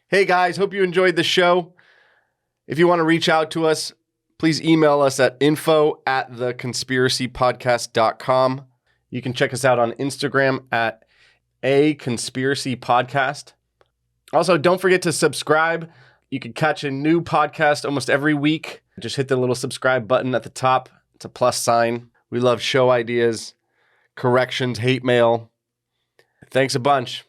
Hey guys, hope you enjoyed the show. If you want to reach out to us, please email us at info@theconspiracypodcast.com. You can check us out on Instagram at A Conspiracy Podcast. Also, don't forget to subscribe. You can catch a new podcast almost every week. Just hit the little subscribe button at the top. It's a plus sign. We love show ideas, corrections, hate mail. Thanks a bunch.